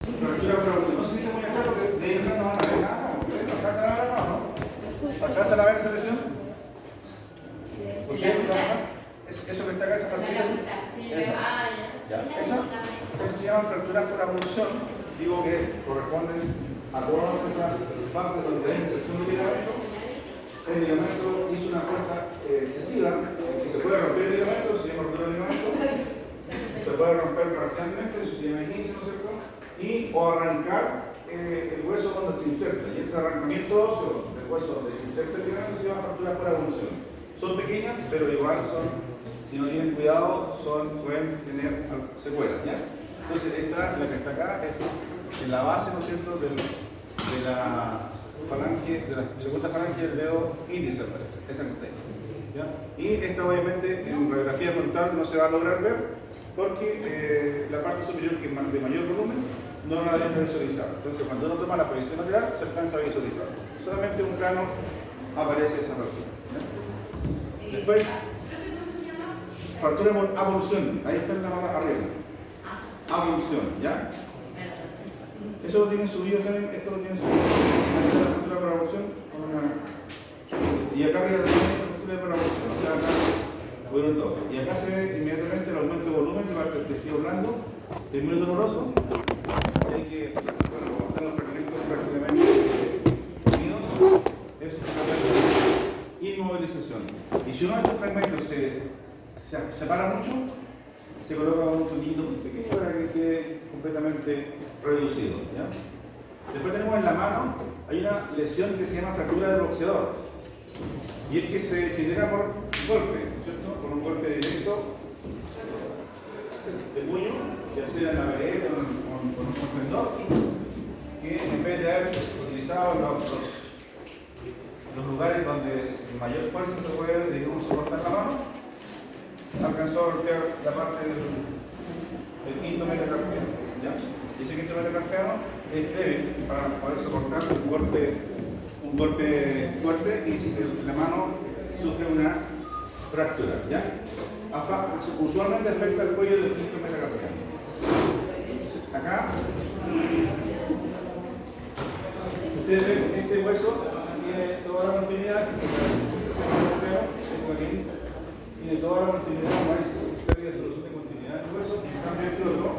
Fractura por abulsión. No sé si te voy a dejar porque de ahí no van a ver nada. ¿Alcanzan a ver acá o no? ¿Alcanzan a ver esa lesión? ¿Ustedes trabajan? Eso que está acá, esa fractura. Ya. Esa se llama fracturas por abulsión. Digo que corresponden a todas esas partes donde hay inserción de ligamento. El ligamento hizo una fuerza excesiva, que se puede romper el ligamento, se llama ruptura del ligamento, se puede romper parcialmente, eso se llama esguince, ¿no es cierto? O arrancar el hueso donde se inserta, y ese arrancamiento óseo del hueso donde se inserta el ligamento se llama fracturas por abulsión. Son pequeñas, pero igual son, si no tienen cuidado, pueden tener secuelas, ¿ya? Entonces la que está acá es en la base, ¿no es cierto?, de la falange, de la segunda falange del dedo índice, parece, esa que está ahí, ¿ya? Y esta obviamente en radiografía frontal no se va a lograr ver porque la parte superior, que es de mayor volumen, no la deben visualizar. Entonces cuando uno toma la posición lateral se alcanza a visualizar. Solamente un plano aparece esa fractura, ¿ya? Después, fractura por avulsión, ahí está la mano arriba. Avulsión, ¿ya? Eso lo tienen subido, ¿saben? Esto lo tienen subido. Esta es la fractura por avulsión. Y acá arriba también hay fractura por avulsión. O sea, acá fueron dos. Y acá se ve inmediatamente el aumento de volumen que sigue hablando. Es muy doloroso. Y hay que, bueno, como están los fragmentos prácticamente unidos, es una inmovilización. Y si uno de estos fragmentos se separa mucho, se coloca un tonito muy pequeño para que quede completamente reducido, ¿ya? Después tenemos en la mano, hay una lesión que se llama fractura del boxeador, y es que se genera por golpe, ¿cierto? Por un golpe directo de puño, ya sea en la pared o con un suspensor, que en vez de haber utilizado los lugares donde mayor fuerza se puede, digamos, soportar la mano, alcanzó a golpear la parte del quinto metacarpiano, ¿ya? Y ese quinto metacarpiano es débil para poder soportar un golpe fuerte y la mano sufre una fractura, ¿ya? Usualmente afecta el cuello del quinto metacarpiano. Acá, ustedes ven este hueso tiene toda la continuidad, tiene toda la continuidad, no hay pérdida de solución de continuidad del hueso, en cambio este otro,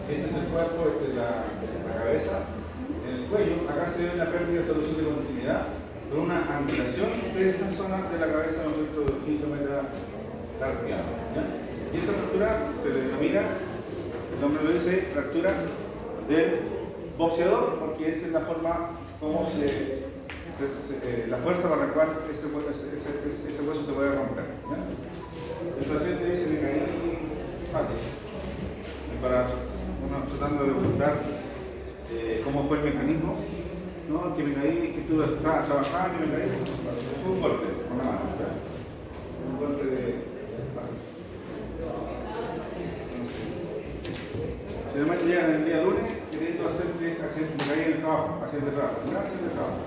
este es el cuerpo, este es la cabeza, en el cuello, acá se ve una pérdida de solución de continuidad, con una amputación de esta zona de la cabeza, ¿no es cierto?, del quinto metacarpiano, ¿ya? Y esa fractura se le denomina, el nombre lo dice, fractura del boxeador, porque esa es la forma como la fuerza para la cual ese hueso se puede romper, ¿ya? El paciente dice: me caí fácil. Y para uno tratando de ocultar cómo fue el mecanismo, ¿no? Que me caí, que tú estabas trabajando y me caí, fue un golpe con la mano, ¿ya? Un golpe de... Generalmente llegan el día lunes queriendo me caí en el trabajo, haciendo trabajo, ¿no? Haciendo trabajo.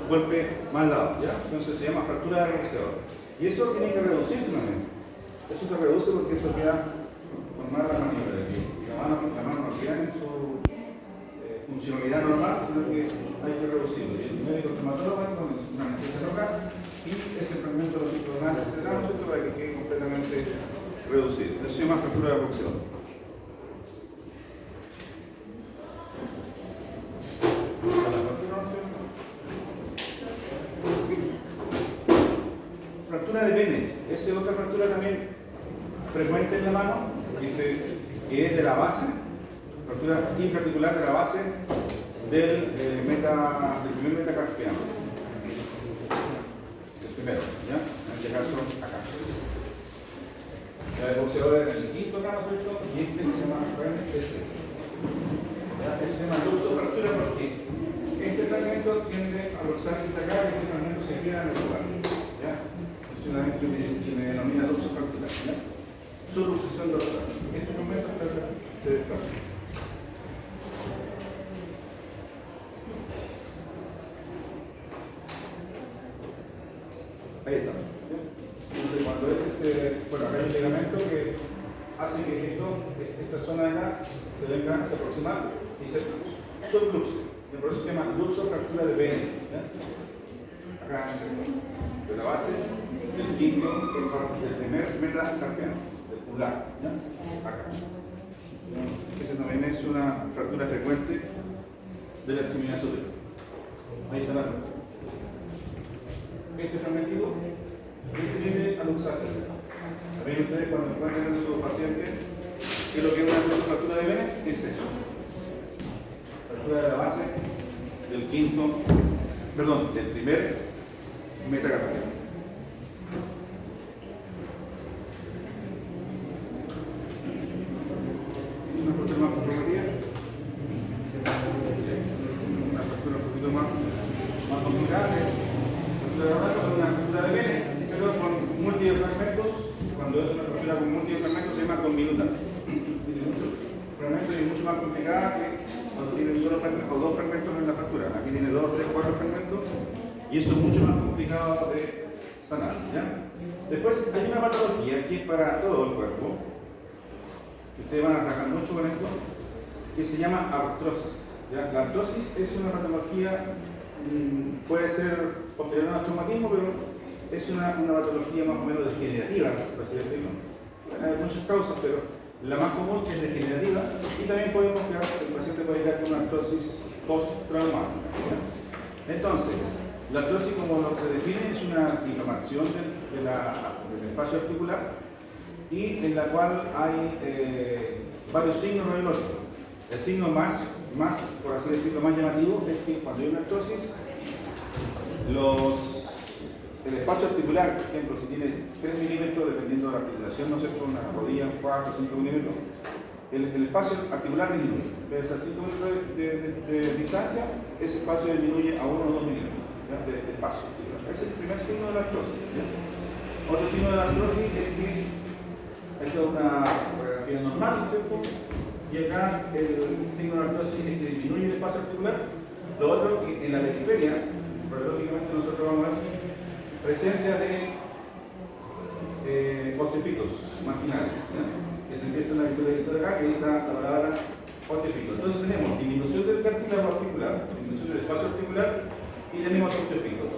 Golpe mal dado, ¿ya? Entonces se llama fractura del boxeador. Y eso tiene que reducirse también. Eso se reduce porque eso queda con mala maniobra. La mano no queda en su funcionalidad normal, sino que hay que reducirlo. Y el médico traumatólogo con una anestesia local y ese fragmento longitudinal, etcétera, para que quede completamente reducido. Eso se llama fractura del boxeador. Fractura de Bennett, esa es otra fractura también frecuente en la mano, que es de la base, fractura intraarticular de la base del primer metacarpiano. El primero, ¿ya? En este caso, acá. El boxeador en el quinto acá, ¿no es cierto? Y este que se llama Bennett es este. Este se llama luxofractura porque este fragmento tiende a luxarse hasta acá y este fragmento se queda en el lugar, ¿ya? Se me denomina luxofractura, ¿ya? Subluxación dorsal. Este fragmento se desplaza. Ahí está, ¿ya? Entonces cuando bueno, acá hay un ligamento que hace que esto esta zona de acá se venga, se aproxima y se subluxe. Por eso se llama luxofractura de pene. Acá de la base del quinto, del primer metacarpiano, del pulgar. Acá. Esa también es una fractura frecuente de la extremidad superior. Ahí está la fractura. Este fragmentico, este tiene a luxarse. También ustedes cuando encuentren a su paciente qué es lo que es una fractura de pene, es eso. Fractura de la base del quinto, perdón, del primer metacarpiano. Una fractura más comprometida. Una fractura un poquito más complicada es una fractura de pene, pero con múltiples fragmentos. Cuando es una fractura con múltiples fragmentos se llama conminuta. Tiene muchos fragmentos y es mucho más complicada que cuando tiene un solo fragmento o dos fragmentos en la fractura. Aquí tiene 2, 3, 4 fragmentos y eso es mucho más complicado de sanar. ¿Ya? Después hay una patología que es para todo el cuerpo, que ustedes van a trabajar mucho con esto, que se llama artrosis. ¿Ya? La artrosis es una patología, puede ser posterior al traumatismo, pero es una patología más o menos degenerativa, por así decirlo. Bueno, hay muchas causas, pero la más común es degenerativa y también podemos quedar, el paciente puede quedar con una artrosis post-traumática. Entonces, la artrosis, como se define, es una inflamación del espacio articular y en la cual hay varios signos radiológicos. El signo más, por así decirlo, más llamativo es que cuando hay una artrosis, el espacio articular, por ejemplo, si tiene 3 milímetros, dependiendo de la articulación, no sé, por una rodilla, 4 o 5 milímetros, el espacio articular disminuye. En vez de 5 metros de distancia, ese espacio disminuye a 1 o 2 milímetros de espacio articular. Ese es el primer signo de la artrosis. Otro signo de la artrosis es que esta es una radiografía normal, ¿cierto? Y acá el signo de la artrosis es que disminuye el espacio articular. Lo otro, que en la periferia, radiológicamente nosotros vamos a ver presencia de osteofitos marginales, que se empiezan a visualizar acá, que ahí está la palabra osteofito. Entonces tenemos disminución del cartílago articular, disminución del espacio articular y tenemos osteofitos.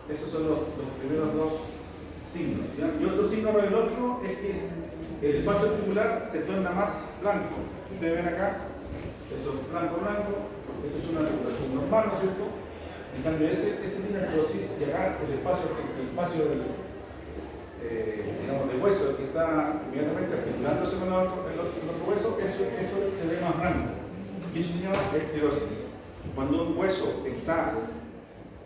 Esos son los primeros dos signos. ¿Ya? Y otro signo radiológico es que el espacio articular se torna más blanco. Ustedes ven acá, eso es blanco, esto es una articulación normal, ¿no es cierto? En cambio, ese tiene artrosis y acá el espacio del hueso que está inmediatamente articulándose con los huesos, eso se ve más blanco. Y eso se llama esclerosis. Cuando un hueso está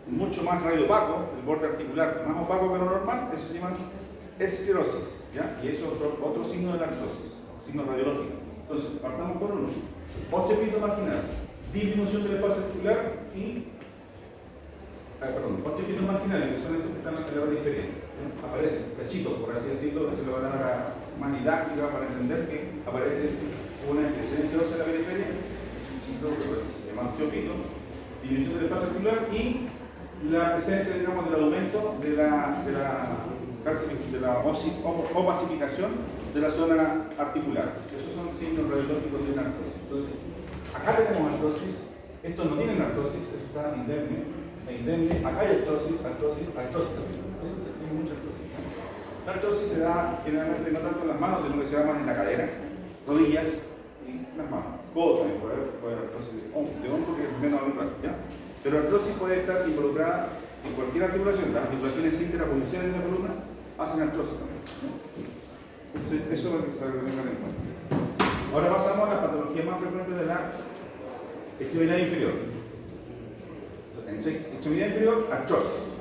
mucho más radiopaco, el borde articular más opaco que lo normal, eso se llama esclerosis. ¿Ya? Y eso es otro signo de la artrosis, signo radiológico. Entonces, partamos por uno. Osteofito marginal, disminución del espacio articular y osteofitos marginales, que son estos que están en la periferia. Aparecen cachitos, por así decirlo, es la palabra más didáctica para entender que aparece una presencia ósea en la periferia, chiquito, se llama osteofito, disminución del espacio articular y la presencia, digamos, del aumento de la opacificación de la zona articular. Esos son signos radiológicos de una artrosis. Entonces, acá tenemos artrosis, estos no tienen artrosis, eso está indemne. Acá hay artrosis también. Eso tiene mucha artrosis. La artrosis se da generalmente no tanto en las manos, sino que se da más en la cadera, rodillas y las manos. Codo también puede haber artrosis de hombro, que es menos habitual, ¿ya? Pero la artrosis puede estar involucrada en cualquier articulación. Las articulaciones intraprovinciales de la columna hacen artrosis también, ¿no? Entonces, eso es para que lo tengan en cuenta. Ahora pasamos a la patología más frecuente de la extremidad inferior. Extremidad inferior, artrosis.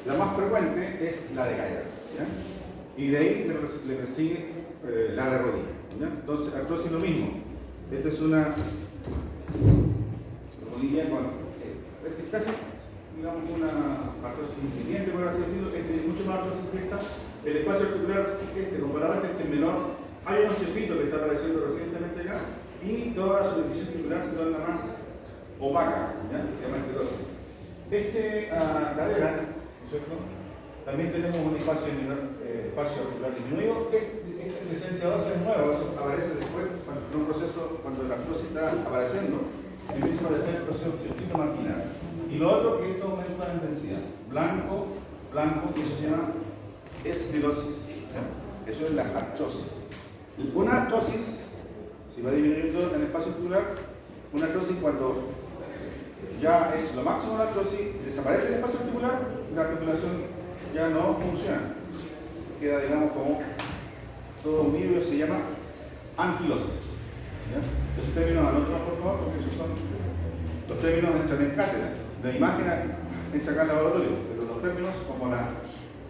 La más frecuente es la de cadera, ¿ya? Y de ahí le persigue la de rodilla, ¿ya? Entonces, artrosis lo mismo. Esta es una rodilla con es casi, digamos, una artrosis incipiente, por así decirlo. Este es mucho más artrosis que esta. El espacio articular, comparado a este menor. Hay un osteofito que está apareciendo recientemente acá y toda la superficie articular se torna más opaca, ¿ya? Se llama esclerosis. Cadera, ¿no es cierto? También tenemos un espacio articular disminuido. esta presencia ósea es nueva, eso aparece después en un proceso cuando la artrosis está apareciendo, empieza a aparecer el proceso osteoclito marginal. Y lo otro que esto aumenta la intensidad. Blanco, y eso se llama esclerosis. Eso es la artrosis. Una artrosis, si va disminuyendo en el espacio articular, una artrosis cuando ya es lo máximo de la artrosis, desaparece el espacio articular, la articulación ya no funciona. Queda, digamos, como todo unido y se llama anquilosis. Esos términos anótalos, por favor, porque esos son los términos entran en cátedra. La imagen entra acá en el laboratorio, pero los términos, como la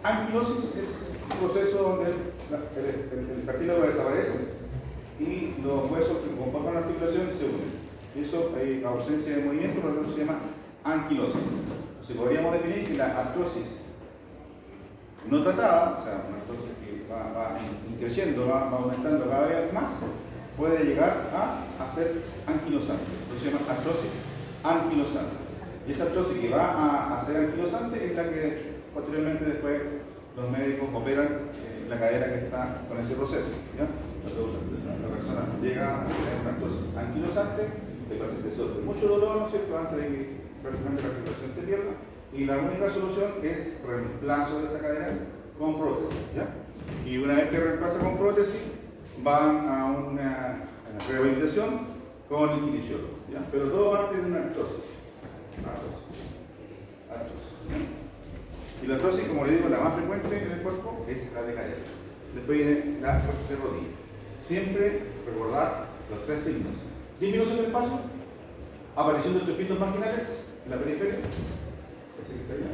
anquilosis, es un proceso donde el cartílago desaparece y los huesos que componen la articulación se unen. Y eso hay ausencia de movimiento, por lo tanto se llama anquilosis. Entonces podríamos definir que la artrosis no tratada, o sea, una artrosis que va creciendo, va aumentando cada vez más, puede llegar a ser anquilosante. Eso se llama artrosis anquilosante. Y esa artrosis que va a ser anquilosante es la que posteriormente después los médicos operan la cadera que está con ese proceso. ¿Ya? La persona llega a tener una artrosis anquilosante, el paciente sufre mucho dolor, ¿no es cierto?, antes de que prácticamente la articulación se pierda, y la única solución es reemplazo de esa cadera con prótesis. ¿Ya? Y una vez que reemplaza con prótesis, van a una rehabilitación con el kinesiólogo. ¿Ya? Pero todo parte de una artrosis. Y la artrosis, como le digo, la más frecuente en el cuerpo es la de cadera. Después viene la de rodilla. Siempre recordar los tres signos: disminución del paso, aparición de osteofitos marginales en la periferia, ese que está allá.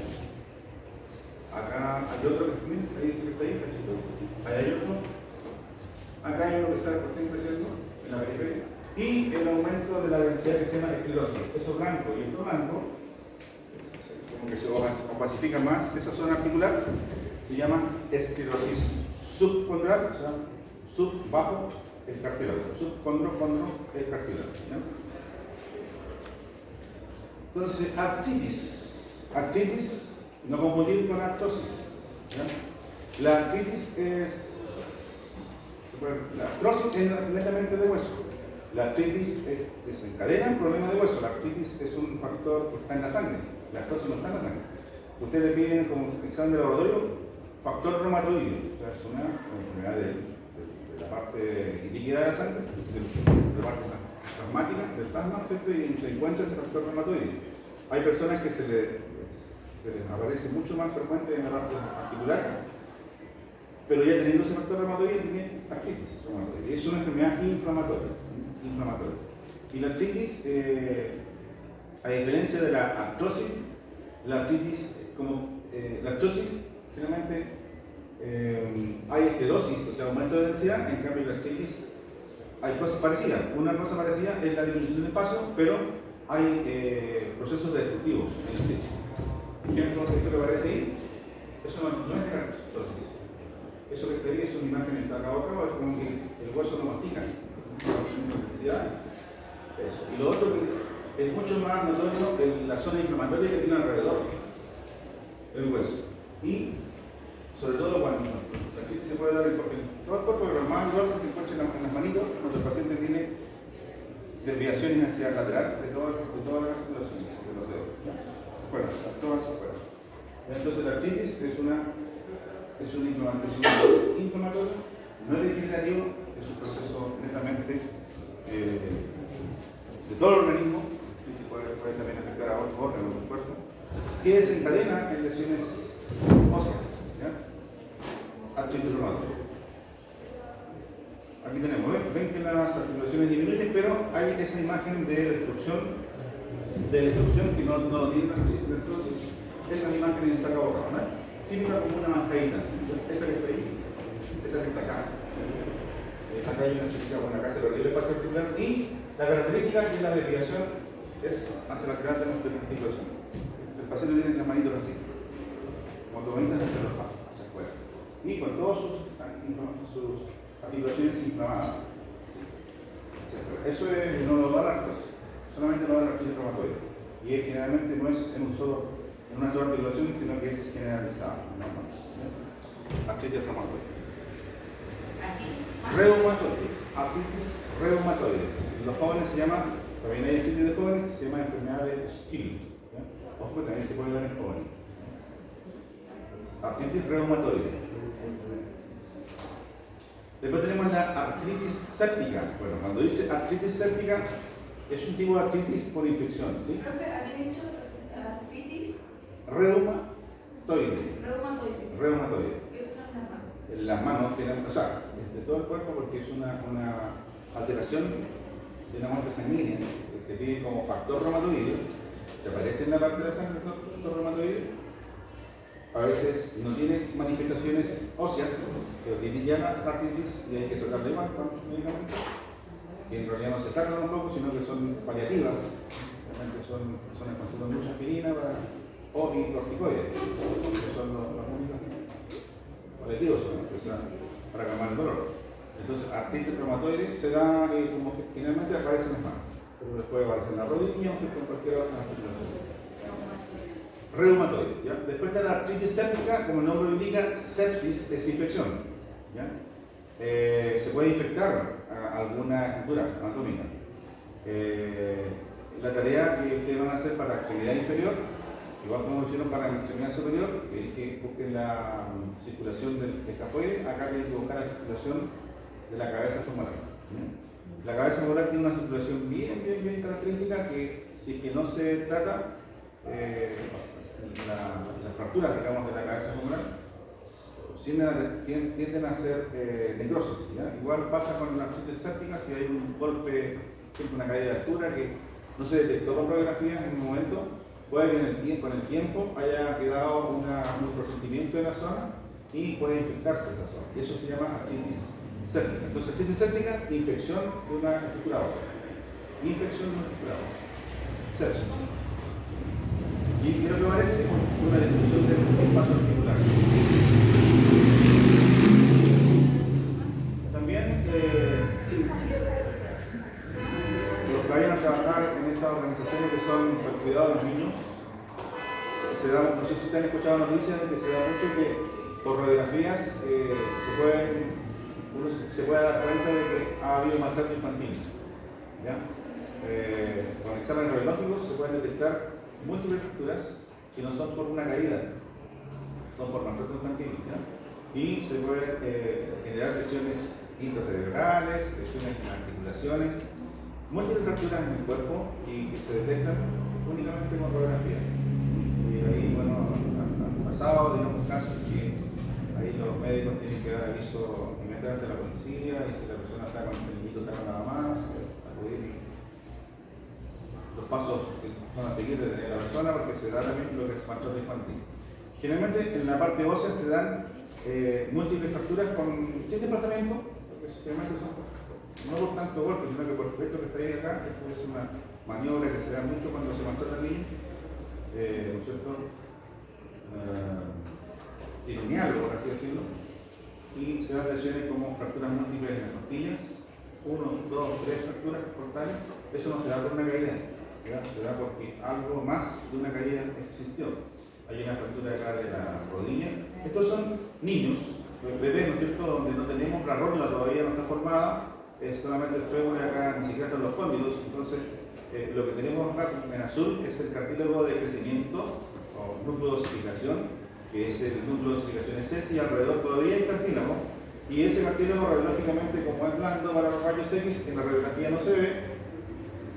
Acá hay otro que también, ahí ese que está ahí, allá hay otro. Acá hay uno que está recién creciendo en la periferia. Y el aumento de la densidad que se llama esclerosis. Eso blanco y esto blanco, como que se opacifica más esa zona articular, se llama esclerosis subcondral, o sea, sub, bajo, el cartílago. Subcondro, el cartílago. ¿Ya? Entonces, artritis, no confundir con artrosis. ¿Ya? La artritis la artrosis es netamente de hueso. La artritis desencadena un problema de hueso. La artritis es un factor que está en la sangre. La artrosis no está en la sangre. Ustedes le piden como examen de laboratorio factor reumatoide. O sea, es una enfermedad de la parte líquida de la sangre, de la parte plasmática del plasma, ¿cierto? Y se encuentra ese factor reumatoide. Hay personas que se les aparece mucho más frecuente en la parte articular, pero ya teniendo ese factor reumatoide tiene artritis reumatoide. Es una enfermedad inflamatoria. Y la artritis, a diferencia de la artrosis, la artritis, finalmente hay esclerosis, o sea, aumento de densidad. En cambio, la artritis hay cosas parecidas. Una cosa parecida es la disminución del espacio, pero hay procesos destructivos en el techo. Por ejemplo, esto que aparece ahí, eso no es de la artrosis. Eso que está ahí es una imagen en saca-boca, es como que el hueso no mastica. Eso. Y lo otro que es mucho más notorio es la zona inflamatoria que tiene alrededor el hueso. Y sobre todo cuando la artritis se puede dar en todo el cuerpo, pero más igual que se encuentra en las manitos cuando el paciente tiene desviaciones hacia el lateral de todas las articulaciones de los dedos. Bueno, todas afuera. Entonces la artritis es una inflamatoria, no es degenerativo, es un proceso netamente de todo el organismo, que puede también afectar a otros órganos del cuerpo, que desencadena en lesiones óseas. Artritis reumatoide. Aquí tenemos, ven que las articulaciones disminuyen, pero hay esa imagen de destrucción que no tiene la artrosis. Esa es la imagen en el saca-boca, ¿no? Típica como una mascarita. Esa que está ahí, esa que está acá. Acá hay una chica con la casa de el espacio articular y la característica es que la desviación es hacia la lateral de nuestra articulación. El paciente tiene las manitos así, como tomitas hacia los pasos, hacia afuera. Y con todas sus articulaciones inflamadas. Eso no lo da la artrosis, solamente lo da la artritis reumatoide. Y generalmente no es en una sola articulación, sino que es generalizada. Artritis reumatoide. Reumatoide. Artritis reumatoide. En los jóvenes se llama, también hay artritis de jóvenes que se llama enfermedad de Still. Ojo, que también se puede dar en jóvenes. Artritis reumatoide. Después tenemos la artritis séptica. Bueno, cuando dice artritis séptica, es un tipo de artritis por infección, ¿sí? Profe, ¿había dicho artritis? Reumatoide. Reumatoide. Esas son las manos. Las manos tienen, o sea, de todo el cuerpo, porque es una alteración de una muestra sanguínea que te pide como factor reumatoide, te aparece en la parte de la sangre el factor reumatoide. A veces no tienes manifestaciones óseas, pero tienes ya la artritis y hay que tratarla igual con medicamentos, que en realidad no se tratan tampoco, sino que son paliativas, realmente son personas que consumen mucha aspirina o corticoides, que son los únicos paliativos para calmar el dolor. Entonces, artritis reumatoide se da como que generalmente aparece en las manos, pero después aparece en la rodilla o en cualquier otra articulación. Reumatoide, ¿ya? Después está la artritis séptica, como el nombre lo indica, sepsis es infección, ¿ya? Se puede infectar alguna estructura anatómica. La tarea que ustedes van a hacer para la extremidad inferior, igual como lo hicieron para la extremidad superior, que dije busquen la circulación del escafoide, acá tienen que buscar la circulación de la cabeza femoral. La cabeza femoral tiene una circulación bien característica que si que no se trata, las fracturas, digamos, de la cabeza femoral tienden a ser necrosis, ¿ya? Igual pasa con la artritis séptica. Si hay un golpe, una caída de altura que no se detectó con radiografías en un momento, puede que con el tiempo haya quedado un resentimiento en la zona y puede infectarse esa zona, y eso se llama artritis séptica. Entonces, artritis séptica, infección de una estructura ósea. Infección de una estructura ósea. Sepsis. Y quiero que aparece una disminución del espacio articular. También, los que vayan a trabajar en estas organizaciones que son para el cuidado de los niños, se da, no sé si ustedes han escuchado noticias de que se da mucho que por radiografías uno se puede dar cuenta de que ha habido maltrato infantil. ¿Ya? Con exámenes radiológicos se pueden detectar múltiples fracturas que no son por una caída, son por maltrato infantil, ¿ya? Y se pueden generar lesiones intracerebrales, lesiones en articulaciones, múltiples fracturas en el cuerpo y que se detectan únicamente con radiografía. Y ahí, bueno, han pasado, digamos, casos que ahí los médicos tienen que dar aviso inmediatamente a la policía, y si la persona está con el niñito, está con la mamá, acudir los pasos que van a seguir desde la persona, porque se da también lo que es maltrato infantil. Generalmente en la parte ósea se dan múltiples fracturas sin desplazamiento, porque generalmente son no por tanto golpe, sino que por esto que está ahí acá, esto es una maniobra que se da mucho cuando se maltrata al niño, ¿no es cierto? Tironearlo, por así decirlo, y se dan lesiones como fracturas múltiples en las costillas, 1, 2, 3 fracturas cortales. Eso no se da por una caída, ¿ya? Se da porque algo más de una caída existió. Hay una fractura acá de la rodilla. Estos son niños, bebés, ¿no es cierto?, donde no tenemos la rótula, todavía no está formada, solamente el fémur acá, ni siquiera están los cóndilos. Entonces, lo que tenemos acá en azul es el cartílago de crecimiento o núcleo de osificación, que es el núcleo de osificación SS, y alrededor todavía hay cartílago. Y ese cartílago radiológicamente, como es blando para los rayos X, en la radiografía no se ve,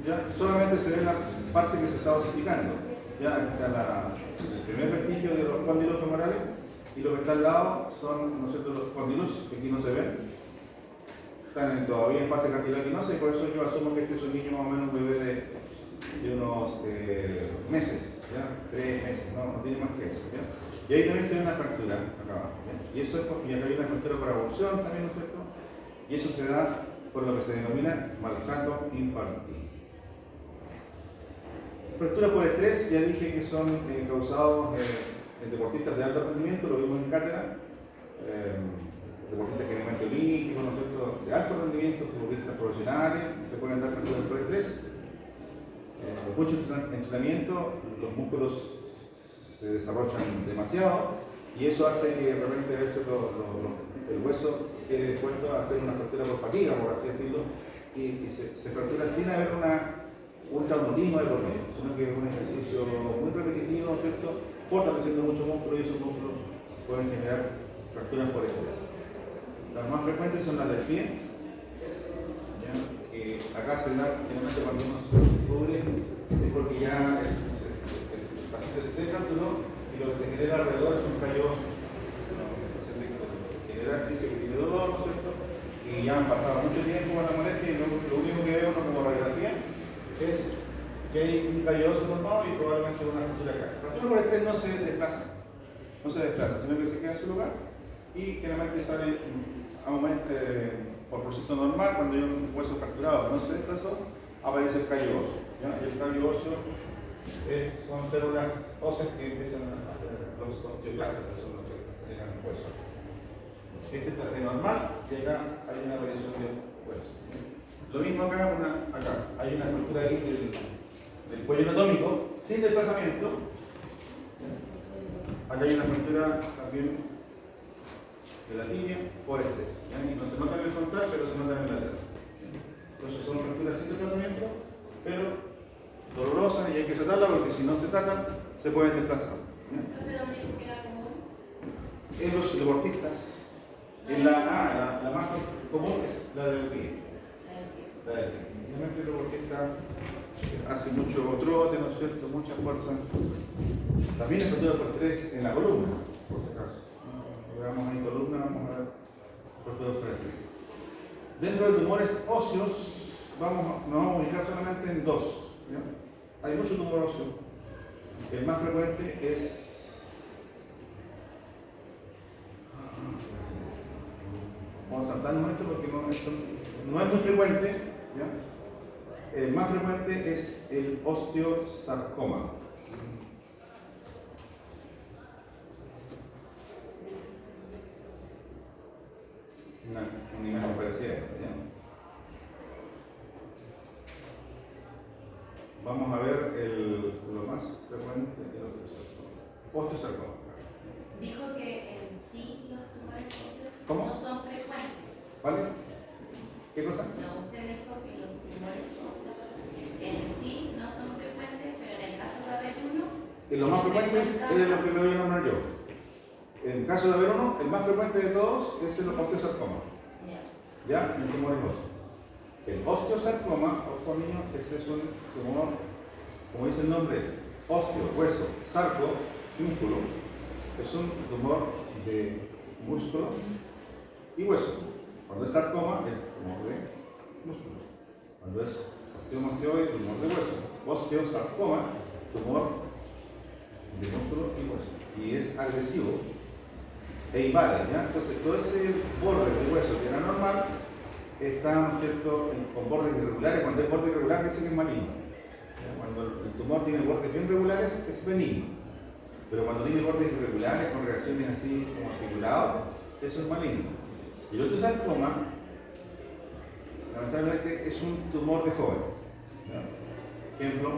¿ya? Solamente se ve la parte que se está osificando. Ya aquí está el primer vestigio de los cóndilos femorales, y lo que está al lado son, ¿no es cierto?, los cóndilos, que aquí no se ven. Están todavía en fase cartilaginosa, y por eso yo asumo que este es un niño más o menos un bebé de unos meses, ¿ya? 3 meses, no tiene más que eso, ¿ya? Y ahí también se ve una fractura acá abajo, ¿ya? Y eso es porque acá hay una fractura por avulsión también, ¿no es cierto? Y eso se da por lo que se denomina maltrato infantil. Fracturas por estrés, ya dije que son causados en deportistas de alto rendimiento, lo vimos en cátedra. Deportistas generalmente olímpicos, ¿no es cierto?, de alto rendimiento, futbolistas profesionales, se pueden dar fracturas por estrés. Mucho entrenamiento, los músculos se desarrollan demasiado, y eso hace que de repente a veces el hueso quede dispuesto a hacer una fractura por fatiga, por así decirlo, y se fractura sin haber un traumatismo de por medio, sino que es un ejercicio muy repetitivo, ¿no es cierto? Fortaleciendo mucho músculo, y esos músculos pueden generar fracturas por estrés. Las más frecuentes son las del pie, ¿ya? Que acá se da generalmente cuando uno se cubre, es porque ya el paciente se fracturó y lo que se genera alrededor es un callo, el paciente genera físico que tiene dolor, ¿no es cierto? Y ya han pasado mucho tiempo con la molestia y lo único que veo como radiografía es que hay un calloso formado y probablemente una fractura acá. La fractura por estrés no se desplaza, sino que se queda en su lugar y generalmente sale por proceso normal. Cuando hay un hueso fracturado no se desplazó, aparece el callo óseo. Y el callo óseo son células óseas que empiezan a hacer los osteoclastos, que son los que generan hueso. Este está normal y acá hay una aparición de hueso. Lo mismo acá, hay una fractura ahí del cuello anatómico sin desplazamiento. Acá hay una fractura también de la tibia por estrés. No se nota en el frontal, pero se nota en el lateral. Entonces son fracturas sin desplazamiento, pero dolorosas y hay que tratarlas porque si no se tratan, se pueden desplazar. ¿De dónde dijo que era común? En los deportistas, la más común es la del pie. La del pie. Realmente el deportista hace mucho trote, ¿no es cierto? Mucha fuerza. También es fractura por estrés en la columna, por si acaso. Veamos ahí columna, vamos a ver fractura por estrés. Dentro de tumores óseos, nos vamos a ubicar solamente en dos. ¿Ya? Hay mucho tumor óseo. El más frecuente es. Vamos a saltarnos esto porque esto no es muy frecuente. ¿Ya? El más frecuente es el osteosarcoma. Una imagen parecida. ¿Ya? Vamos a ver lo más frecuente, el osteosarcoma. Dijo que en sí los tumores óseos ¿Cómo? no son frecuentes. ¿Cuáles? ¿Qué cosa? No, usted dijo que los tumores óseos en sí no son frecuentes, pero en el caso de haber uno. Lo más frecuente es lo que le voy a nombrar yo. En el caso de haber uno, el más frecuente de todos es el osteosarcoma. ¿Ya? El tumor óseo. El osteosarcoma, ojo niños, este es un tumor, como dice el nombre, osteo, hueso, sarco, músculo. Es un tumor de músculo y hueso. Cuando es sarcoma, es tumor de músculo. Cuando es osteomastoide, tumor de hueso. Osteosarcoma, tumor de músculo y hueso. Y es agresivo e invade, ¿ya? Entonces, todo ese borde de hueso que era normal está, ¿no es cierto?, con bordes irregulares. Cuando es borde irregular, dice que es maligno. Cuando el tumor tiene bordes bien regulares, es benigno. Pero cuando tiene bordes irregulares, con reacciones así como articulados, eso es maligno. Y el osteosarcoma, lamentablemente, es un tumor de joven. ¿Ya? Ejemplo,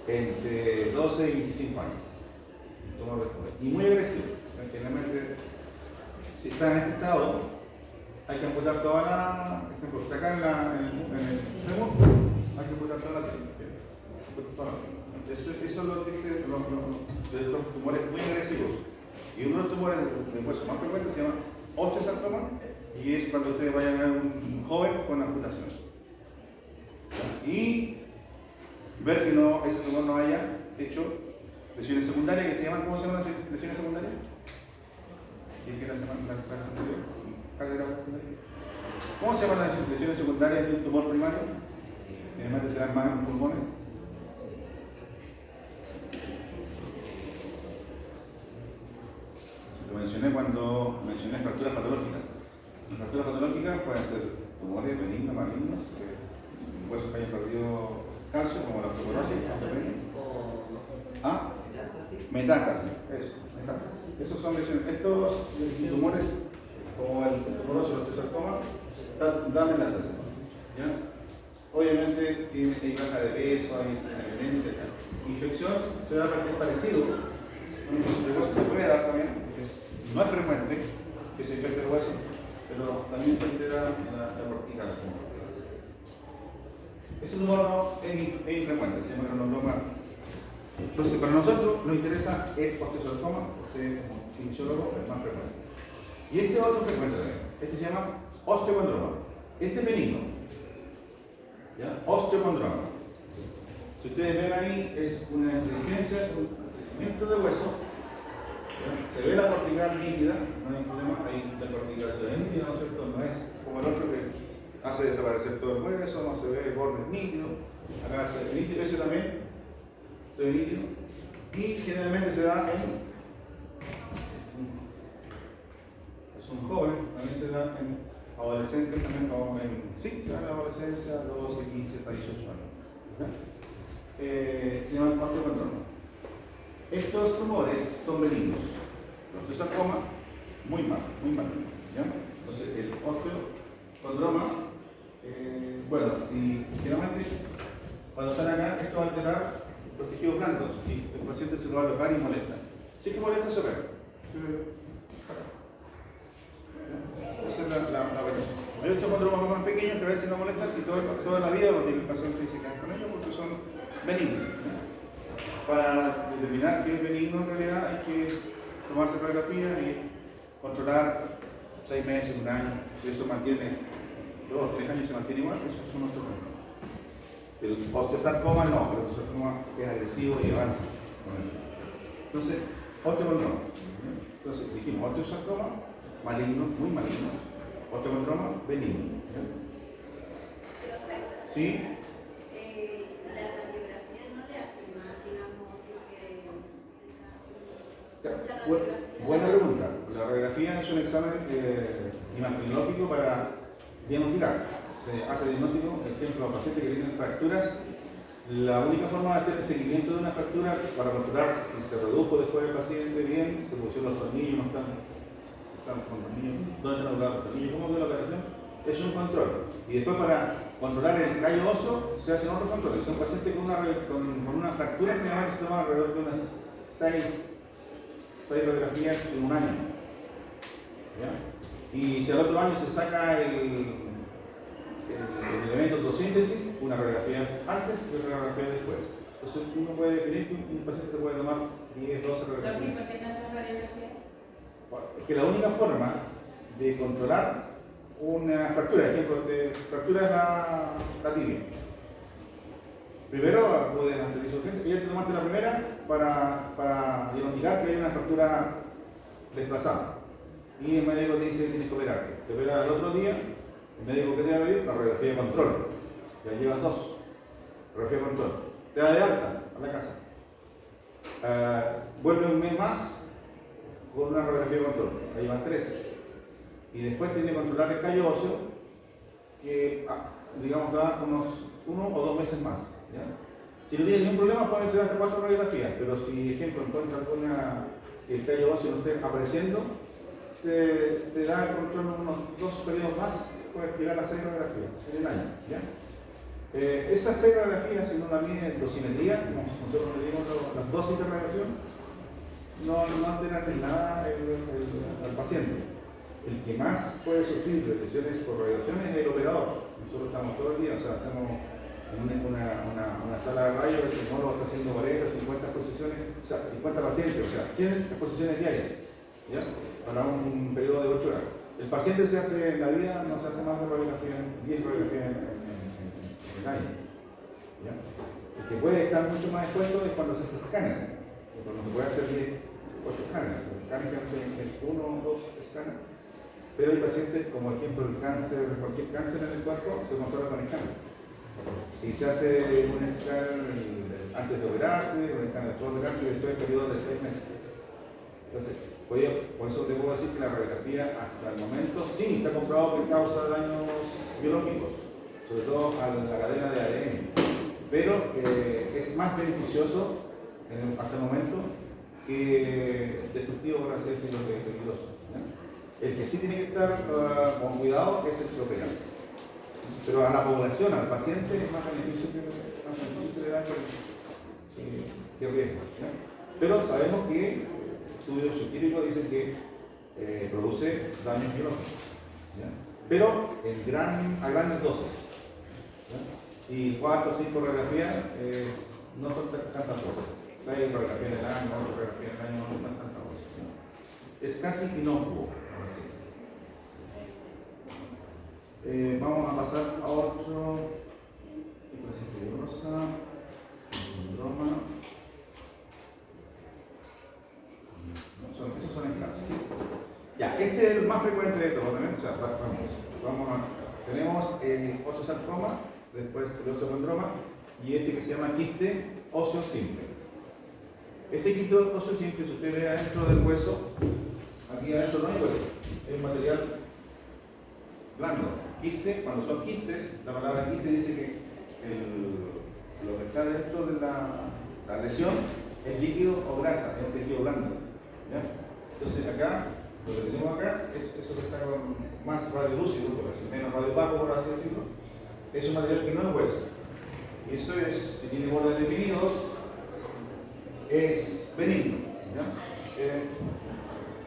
entre 12 y 25 años. Un tumor de joven. Y muy agresivo. Generalmente, si está en este estado, hay que amputar toda la. Por ejemplo, está acá en el fémur, hay que amputar toda la tibia. Eso es lo que dice de estos tumores muy agresivos. Y uno de los tumores de hueso más frecuentes se llama osteosarcoma, y es cuando ustedes vayan a ver un joven con amputación. Y ver que ese tumor no haya hecho lesiones secundarias, que se llaman, ¿cómo se llaman las lesiones secundarias? ¿Y que la clase anterior? ¿Cómo se llaman las lesiones secundarias de un tumor primario? Generalmente se dan más en los pulmones. Lo mencioné cuando mencioné fracturas patológicas. Las fracturas patológicas pueden ser tumores benignos, malignos, huesos que hayan perdido calcio, como la osteoporosis. ¿Ah? Metástasis. Eso, metástasis. Esos son lesiones. Estos tumores, como el tumor óseo, el osteosarcoma, dan metástasis. ¿Ya? Obviamente hay baja de peso, hay violencia. Infección se da porque es parecido. Una infección de hueso se puede dar también, no es frecuente, que se infecte el hueso, pero también se altera la cortical. Ese tumor es infrecuente, se llama granuloma. Entonces, para nosotros nos interesa el osteosarcoma, usted como fisiólogo es más frecuente. Y este otro frecuente también, este se llama osteocondroma. Este es benigno, ¿ya? Osteocondroma. Si ustedes ven ahí, es una deficiencia, un crecimiento de hueso. ¿Ya? Se ve la cortical líquida, no hay problema, ahí la cortical se ve nítida, ¿no es cierto? No es como el otro que hace desaparecer todo el hueso, no se ve bordes nítidos. Acá se ve nítido, ese también se ve nítido. Y generalmente se da en. Es un joven, también se da en adolescentes, también o en. Sí, en la adolescencia, 12, 15, hasta 18 años. ¿Ya? Se llaman osteocondroma. Estos tumores son benignos. El osteosarcoma, muy mal, ¿ya? Entonces, el osteocondroma, bueno, si generalmente cuando están acá, esto va a alterar los tejidos blandos y el paciente se lo va a tocar y molesta. Si es que molesta, se opera. Esa es la operación. Hay osteocondromas más pequeños que a veces no molestan y toda la vida donde el paciente se queda con ellos porque son benignos. Para determinar qué es benigno en realidad hay que tomarse radiografía y controlar 6 meses, un año, si eso mantiene 2 o 3 años se mantiene igual, eso son osteocondomas. El osteosarcoma no, pero el osteosarcoma es agresivo y avanza. Entonces, osteocondroma. Entonces dijimos osteosarcoma, maligno, muy maligno. Osteocondroma, benigno. ¿Sí? La radiografía no le hace más, digamos, si que se está haciendo mucha radiografía. Buena pregunta. La radiografía es un examen imaginológico para diagnosticar. Se hace diagnóstico, por ejemplo, a pacientes que tienen fracturas. La única forma de hacer el seguimiento de una fractura para controlar si se redujo después del paciente bien, se pusieron los tornillos, no están con tornillos, dónde están ubicados los tornillos, cómo quedó la operación, es un control. Y después para controlar el callo óseo se hacen otros controles. Son pacientes con una fractura que generalmente se toman alrededor de unas 6 radiografías en un año. ¿Ya? Y si al otro año se saca el elemento de autosíntesis, una radiografía antes y otra radiografía después. Entonces uno puede definir que un paciente se puede tomar 10, 12 radiografías. ¿Por qué tantas radiografías? Es que la única forma de controlar una fractura, ejemplo, de fractura la tibia. Primero acuden al servicio de urgencia y ya te tomaste la primera para diagnosticar que hay una fractura desplazada. Y el médico te dice tienes que operarte. Te opera el otro día, el médico que te va a pedir la radiografía de control. Ya llevas 2. Radiografía de control. Te da de alta a la casa. Vuelve un mes más con una radiografía de control. Ya llevan 3. Y después tiene que controlar el callo óseo, que digamos da unos 1 o 2 meses más. ¿Ya? Si no tiene ningún problema, pueden ser hasta 4 radiografías, pero si, ejemplo, encuentra que el callo óseo no esté apareciendo, te da el control unos 2 periodos más, puedes llegar a 6 radiografías en el año. ¿Ya? Esas 6 radiografías, si uno la mide en dosimetría, como nosotros medimos las dosis de radiación, no alteran en nada al paciente. El que más puede sufrir de lesiones por radiaciones es el operador. Nosotros estamos todo el día, o sea, hacemos en una sala de rayos, el neumólogo está haciendo 40, 50 exposiciones, o sea, 50 pacientes, o sea, 100 exposiciones diarias, ¿ya? Para un periodo de 8 horas. El paciente se hace en la vida, no se hace más de radiografía, 10 radiografías en el año. ¿Ya? El que puede estar mucho más expuesto es cuando se hace escáner, cuando se puede hacer 8 escáneres. El escáner es 1 o 2 escáneres. Pero hay pacientes, como ejemplo el cáncer, cualquier cáncer en el cuerpo, se controla con escáner. Y se hace un escáner antes de operarse, un escáner después de operarse y después del periodo de 6 meses. Entonces, por eso te puedo decir que la radiografía hasta el momento sí está comprobado que causa daños biológicos, sobre todo a la cadena de ADN. Pero es más beneficioso hasta el momento que destructivo, por así decirlo, que peligroso. El que sí tiene que estar con cuidado es el que opera. Pero a la población, al paciente, es más beneficio que le da que riesgo. ¿Ya? Pero sabemos que estudios científicos dicen que produce daños biológicos, ¿ya? Pero a grandes dosis, ¿ya? Y 4 o 5 radiografías no son tantas cosas. 6 radiografías en el año, 8 radiografías en el año, no son tantas cosas, ¿no? Es casi inocuo, por así decirlo. Vamos a pasar a otro. Rosa, síndrome. Esos son escasos. Ya, este es el más frecuente de todos, ¿no? O sea, tenemos el osteosarcoma, después el osteocondroma y este que se llama quiste óseo simple. Este quiste óseo simple, si usted ve adentro del hueso, aquí adentro no hay hueso, es un material blando. Quiste, cuando son quistes, la palabra quiste dice que lo que está dentro de la lesión es líquido o grasa, es un tejido blando, ¿ya? Entonces acá, lo que tenemos acá es eso que está más radiolúcido, menos radiopaco, por así decirlo. Es un material que no es hueso. Y eso es, si tiene bordes definidos, es benigno, ¿ya?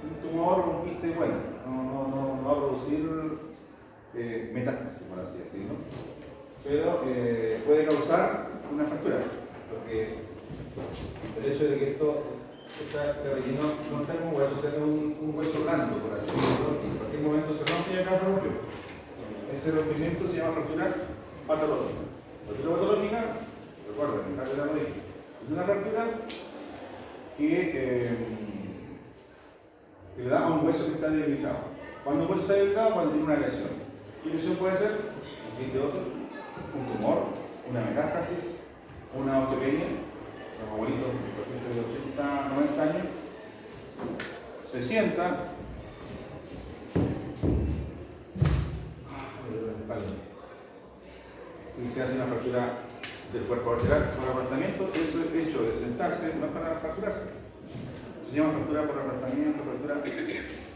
Un tumor o un quiste bueno, no va a producir metástasis, por así decirlo. Pero puede causar una fractura, porque el hecho de que esto relleno no está como hueso, sea un hueso blando, por así decirlo, y en cualquier momento se rompe y acá se rompió. Ese rompimiento se llama fractura patológica. Fractura patológica, recuerden, es una fractura que le da a un hueso que está debilitado. Cuando un hueso está debilitado, cuando tiene una lesión. ¿Qué lesión puede ser? Un quiste óseo, un tumor, una metástasis, una osteopenia. Los abuelitos, pacientes de 80, 90 años, se sienta. Y se hace una fractura del cuerpo vertebral por apartamiento. Eso es hecho de sentarse, no es para fracturarse. Se llama fractura por apartamiento, fractura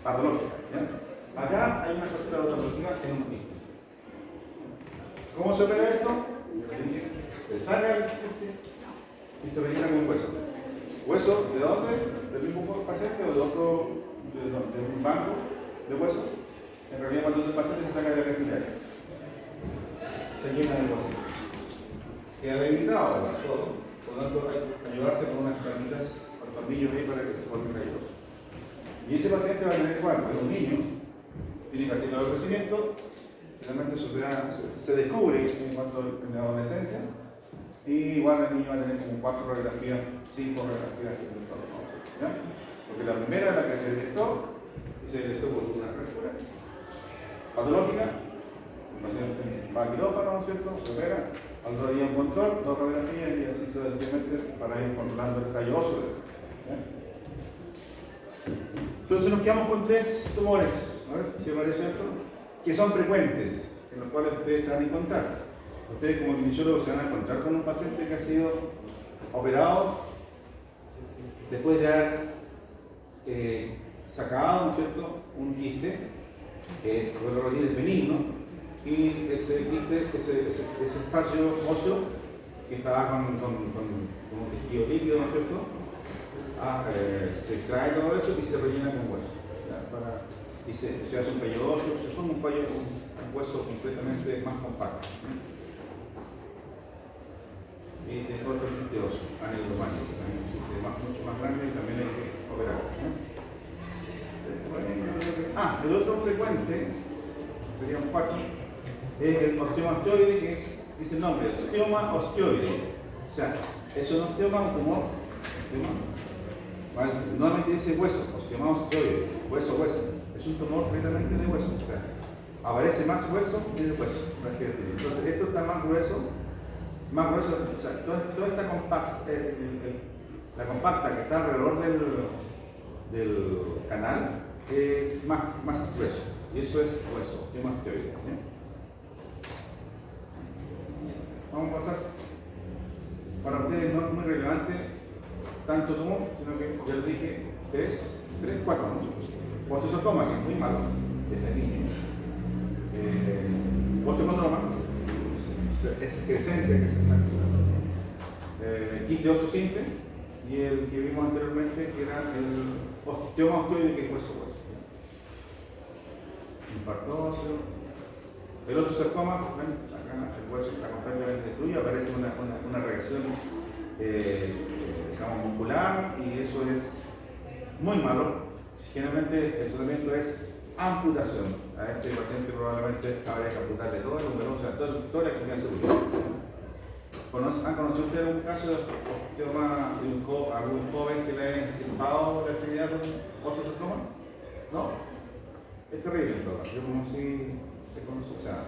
patológica, ¿ya? Acá hay una fractura patológica en un quiste. ¿Cómo se opera esto? Se saca el quiste y se rellena con hueso. ¿Hueso de dónde? ¿Del mismo paciente o de un banco de huesos? En realidad, cuando el paciente se saca de la respiración, se llena de hueso. Queda debilitado, ¿verdad? Todo. Por lo tanto, hay que ayudarse con unas planitas, con tornillos ahí para que se forme rayos. Y ese paciente va a tener igual, es un niño, tiene cartílago de crecimiento, realmente se descubre en la adolescencia. Y igual el niño va a tener como 4 radiografías, 5 radiografías que tiene todo, ¿ya? Porque la primera, la que se detectó por una fractura patológica, el paciente va a quirófano, ¿no es cierto? Se opera, al otro día un control, 2 radiografías y así sucesivamente para ir controlando el tallo óseo, ¿ya? Entonces nos quedamos con 3 tumores, a ver si aparece otro, que son frecuentes, en los cuales ustedes se van a encontrar. Ustedes como kinesiólogos se van a encontrar con un paciente que ha sido operado después de haber sacado, ¿no es cierto?, un quiste, que es benigno, y ese quiste, ese espacio óseo que estaba con un tejido líquido, ¿no es cierto?, se extrae todo eso y se rellena con hueso, ¿ya? Y se hace un callo óseo, se forma un hueso completamente más compacto. Y de otro quiste óseo, aneuromático, también mucho más grande y también hay que operar, ¿no? El otro frecuente, serían 4, es el osteoma osteoide, que dice el nombre, osteoma osteoide. O sea, es un osteoma, un tumor, normalmente dice hueso, osteoma osteoide, hueso. Es un tumor completamente de hueso. O sea, aparece más hueso que el hueso, por así decirlo. Entonces, esto está más grueso, o sea, toda esta compacta, la compacta que está alrededor del canal es más grueso, y eso es hueso, osteoma osteoide, ¿eh? Vamos a pasar, para ustedes no es muy relevante tanto tumor, sino que ya les dije 4, ¿no? Osteosarcoma, que es muy malo, desde niño. Osteocondroma, es crecencia que se saca. Quiste óseo simple, y el que vimos anteriormente, que era el osteoma osteoide, que es hueso. infarto óseo. El otro sarcoma, ven, acá el hueso está completamente destruido, aparece una reacción digamos, muscular, y eso es muy malo. Generalmente el tratamiento es amputación. A este paciente probablemente habría que amputarle todo el número, o sea, toda la extremidad superior. ¿Han conocido ustedes algún caso de algún joven que le haya extirpado la extremidad con osteosarcoma? ¿No? Es terrible en todo caso. Yo conocí, o sea,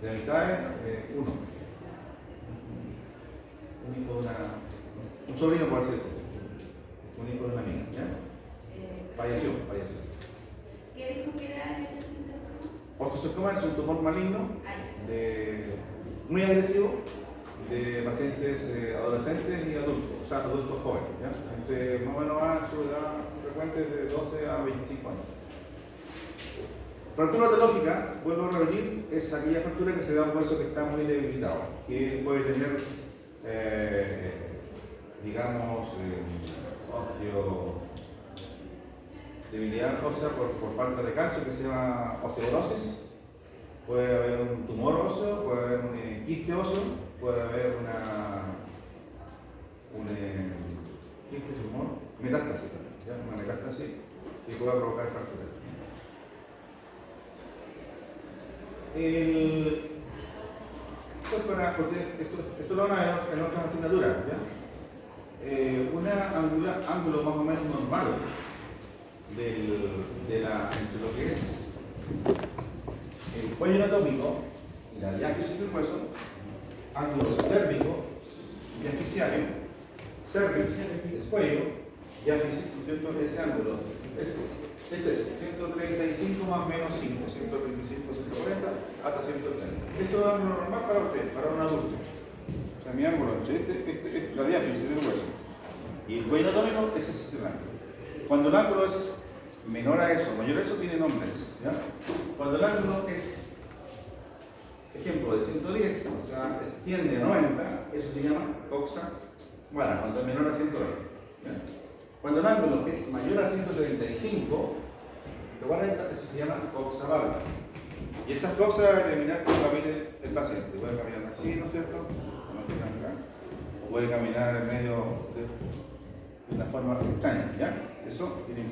de amistades, uno. Un hijo de un sobrino, por así decirlo. Un hijo de una amiga, ¿ya? Falleció. ¿Qué dijo que era el osteosarcoma? Es un tumor maligno muy agresivo de pacientes adolescentes y adultos, o sea, adultos jóvenes, ¿ya? Entre más o menos a su edad frecuente de 12 a 25 años. Fractura patológica, vuelvo a repetir, es aquella fractura que se da a un hueso que está muy debilitado, que puede tener, digamos, debilidad ósea por falta de calcio, que se llama osteoporosis. Puede haber un tumor óseo, puede haber un quiste óseo, puede haber metástasis, ¿ya? Una metástasis que pueda provocar fractura. Esto lo van a ver en otras asignaturas, ¿ya? Un ángulo más o menos normal entre lo que es el cuello anatómico y la diáfisis del hueso, ángulo cérvico, diaficiario, cervix es cuello, diáfisis, ¿cierto? Ese ángulo es 135 más o menos 5, 135, 140 hasta 130. Eso es un ángulo normal para usted, para un adulto. O sea, mi ángulo entre la diáfisis del hueso y el cuello anatómico, ese es el ángulo. Cuando el ángulo es menor a eso, mayor a eso, tiene nombres, ¿ya? Cuando el ángulo es, ejemplo, de 110, o sea, tiende a 90, eso se llama coxa vara, cuando es menor a 120. ¿Ya? Cuando el ángulo es mayor a 135, 140, eso se llama coxa valva. Y esas coxas va a determinar cómo camine el paciente. Puede caminar así, ¿no es cierto? O puede caminar en medio de una forma extraña, ¿ya? Eso tienen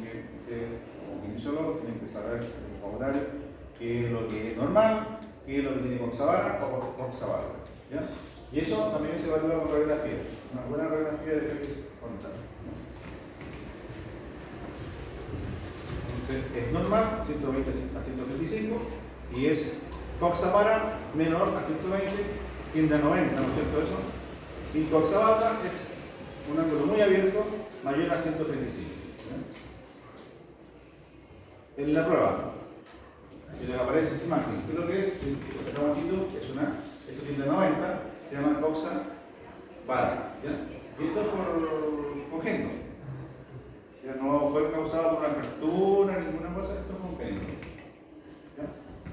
como kinesiólogos, tienen que saber el vocabulario, qué es lo que es normal, qué es lo que tiene coxa vara o coxa valva, ¿ya? Y eso también se evalúa con radiografía, una buena radiografía de efectos frontales. Entonces, es normal, 120 a 135, y es coxa vara menor a 120, tiende a 90, ¿no es cierto eso? Y coxa valva es un ángulo muy abierto, mayor a 135. ¿Ya? En la prueba, si les aparece esta imagen, ¿qué es lo que es? Esto tiende a 90, se llama coxa vara. ¿Ya? Y esto es por congénito. Ya no fue causado por una fractura, ninguna cosa, esto es congénito. ¿Ya?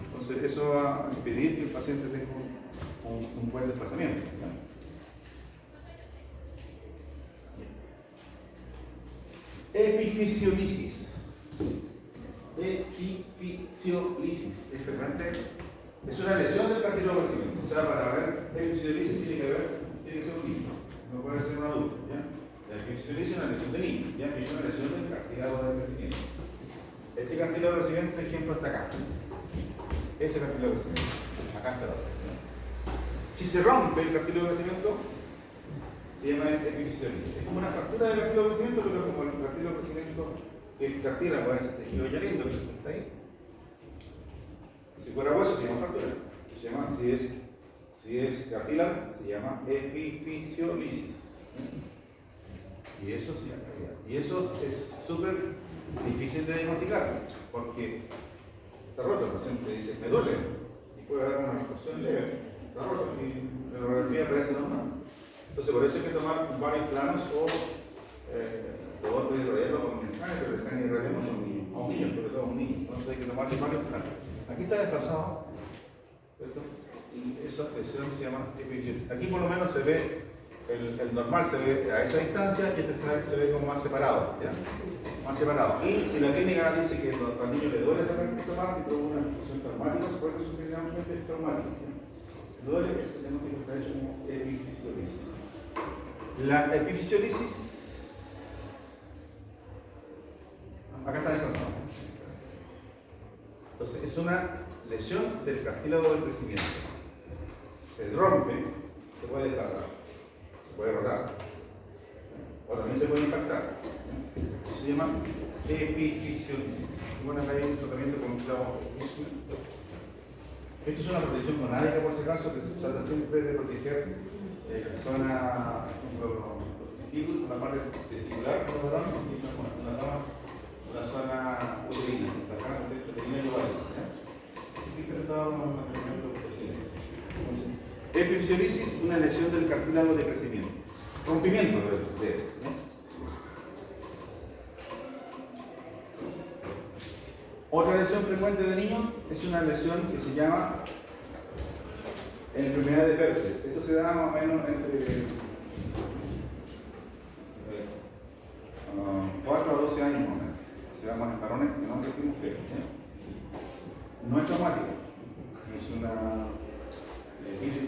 Entonces eso va a impedir que el paciente tenga un buen desplazamiento. ¿Ya? Epifisiolisis. Epifisiolisis. Es frecuente. Es una lesión del cartílago del crecimiento. O sea, para ver epifisiolisis tiene que ser un niño. No puede ser un adulto. ¿Ya? La epifisiolisis es una lesión de niño. ¿Ya? Es una lesión del cartílago del crecimiento. Este cartílago del crecimiento, ejemplo, está acá. Ese cartílago del crecimiento. Acá está el otro. ¿Ya? Si se rompe el cartílago del crecimiento, se llama epifisiolisis. Es como una fractura del cartílago del crecimiento, pero como el cartílago del crecimiento, el cartílago es tejido ya lindo, está ahí. Si fuera hueso, se llama fractura. Si es cartílago, se llama epifisiolisis. Y eso sí, y eso es súper difícil de diagnosticar, porque está roto, el paciente dice, me duele, y puede haber una explosión leve, está roto, y la radiografía parece normal. Entonces, por eso hay que tomar varios planos o irradiarlo con el escáner, pero el escáner irradia mucho a un niño, sobre todo a un niño. Entonces hay que tomar varios planos. Aquí está desplazado, ¿cierto? Y esa lesión se llama epifisiolisis. Aquí por lo menos se ve el normal se ve a esa distancia y este se ve como más separado, ¿ya? Más separado. Y si la clínica dice que al niño le duele esa parte y tuvo una infección traumática, se puede sufrir realmente traumático. ¿Ya? Duele, ese diagnóstico está hecho como epifisiolisis. La epifisiolisis, acá está descansado. Entonces, es una lesión del cartílago del crecimiento. Se rompe, se puede desplazar, se puede rotar, o también se puede impactar. Eso se llama epifisiolisis. Bueno, acá hay un tratamiento con clavo. Esto es una protección conárica, por si acaso, que se trata siempre de proteger la zona, los testículos, la parte testicular, y la zona uterina, acá, uterina y ovaria. Epifisiolisis, una lesión del cartílago de crecimiento. Rompimiento de esto, ¿no? Otra lesión frecuente de niños es una lesión que se llama enfermedad de Perthes. Esto se da más o menos entre 4 a 12 años más o menos. Se da más en varones que en hombres y mujeres. No es traumática. Es una...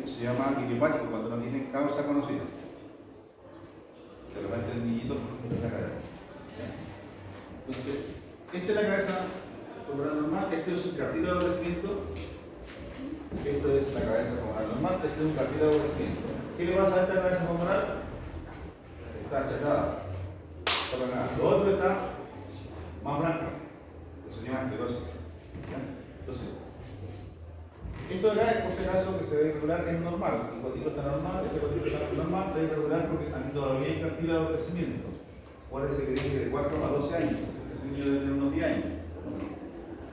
se llama idiopático cuando no tiene causa conocida. De repente el niñito en la cabeza. Entonces, esta es la cabeza normal, este es un cartílago de crecimiento, esto es la cabeza pulmonar normal, este es un cartílago de crecimiento. ¿Qué le pasa a esta cabeza pulmonar? Está achatada, para nada. Lo otro está más blanca, eso se llama esclerosis. Entonces, esto de acá es por si acaso que se ve irregular, es normal. El cuadrito está normal, este cuadrito está normal, está irregular porque aquí todavía hay cartílago de crecimiento. Por eso se cree que de 4 a 12 años, ese niño debe tener unos 10 años.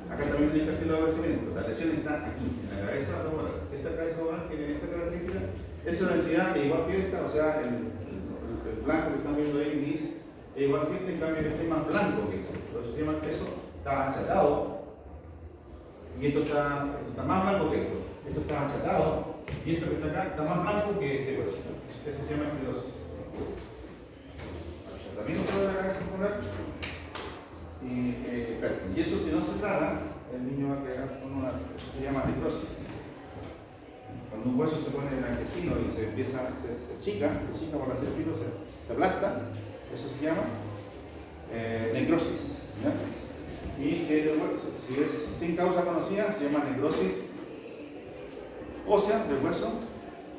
Acá también hay cartílago de crecimiento. La lesión está aquí, en la cabeza pulmonar. Esa cabeza pulmonar tiene esta característica. Esa densidad es igual que esta, o sea, el blanco que están viendo ahí, gris, es igual que este, en cambio este es más blanco que esto. Por eso se llama que eso está achatado. Y esto está más blanco que esto. Esto está achatado. Y esto que está acá está más blanco que este hueso. Eso se llama esclerosis. Achatamiento de la cabeza pulmonar. Y eso, si no se trata, el niño va a quedar con una, eso se llama necrosis. Cuando un hueso se pone blanquecino y se empieza, se chica por así decirlo, se aplasta, eso se llama necrosis. ¿Ya? Y si es sin causa conocida, se llama necrosis ósea del hueso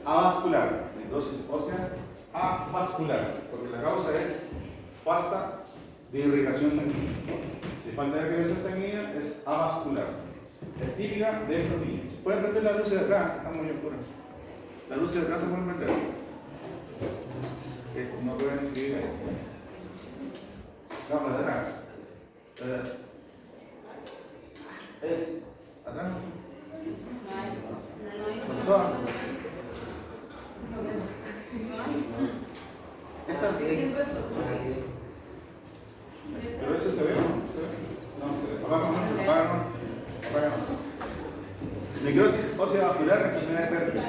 avascular. Necrosis ósea avascular, porque la causa es falta de irrigación sanguínea. Si falta de irrigación sanguínea es avascular. Es típica de estos niños. Pueden prender la luz de atrás, está muy oscura. La luz de atrás se pueden prender. No pueden escribir ahí. No, la de atrás. Es atrás. ¿Son todas? Estas sí. Pero eso se ve, ¿no? Se ve. Apáganos. Necrosis ósea vascular, enfermedad de Perthes.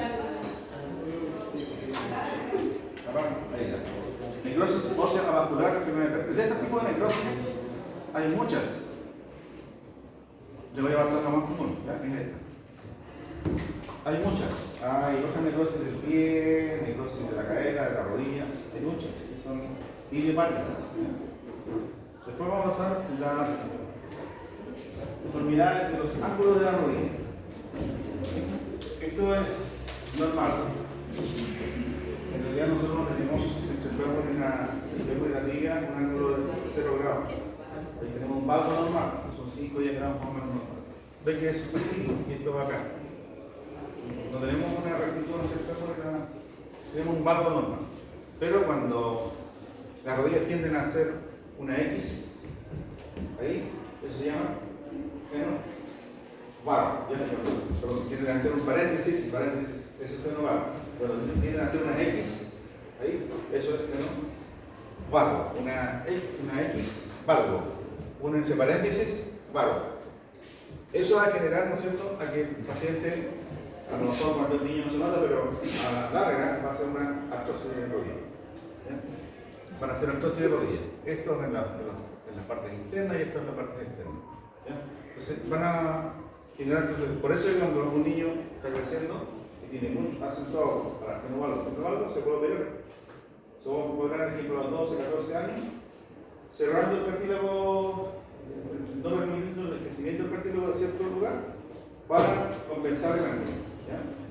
Ahí está. Necrosis ósea vascular, enfermedad de Perthes. De este tipo de necrosis hay muchas. Le voy a pasar la más común, ¿ya? Es esta. Hay muchas. Hay otras necrosis del pie, necrosis de la cadera, de la rodilla. Hay muchas que son idiopáticas. Después vamos a pasar las deformidades de los ángulos de la rodilla. Esto es normal. En realidad nosotros tenemos entre el huevo y la tibia un ángulo de 0 grados. Ahí tenemos un valgo normal, son 5 o 10 grados más o menos normal. Ven que eso es así y esto va acá. No tenemos una rectitud en el huevo, tenemos un valgo normal. Pero cuando las rodillas tienden a hacer una X, ahí, eso se llama varo, tienen que hacer un paréntesis, eso es fenovar. Cuando tienen que hacer una X, ahí, eso es varo, una X, valgo, uno entre paréntesis, varo. Eso va a generar, ¿no es cierto?, a que el paciente, a lo mejor cuando el niño no se nota, pero a la larga va a ser una artrosis de rodilla. ¿ya? Van a hacer artrosis de rodilla. Esto es en la parte interna y esto es la parte externa. ¿Ya? Entonces van a generar, entonces, por eso es cuando un niño está creciendo y tiene mucho acentuado para renovarlo, se puede operar. Se puede operar, por ejemplo, a los 12, 14 años, cerrando el cartílago, no permitiendo el crecimiento del cartílago de cierto lugar para compensar el ángulo.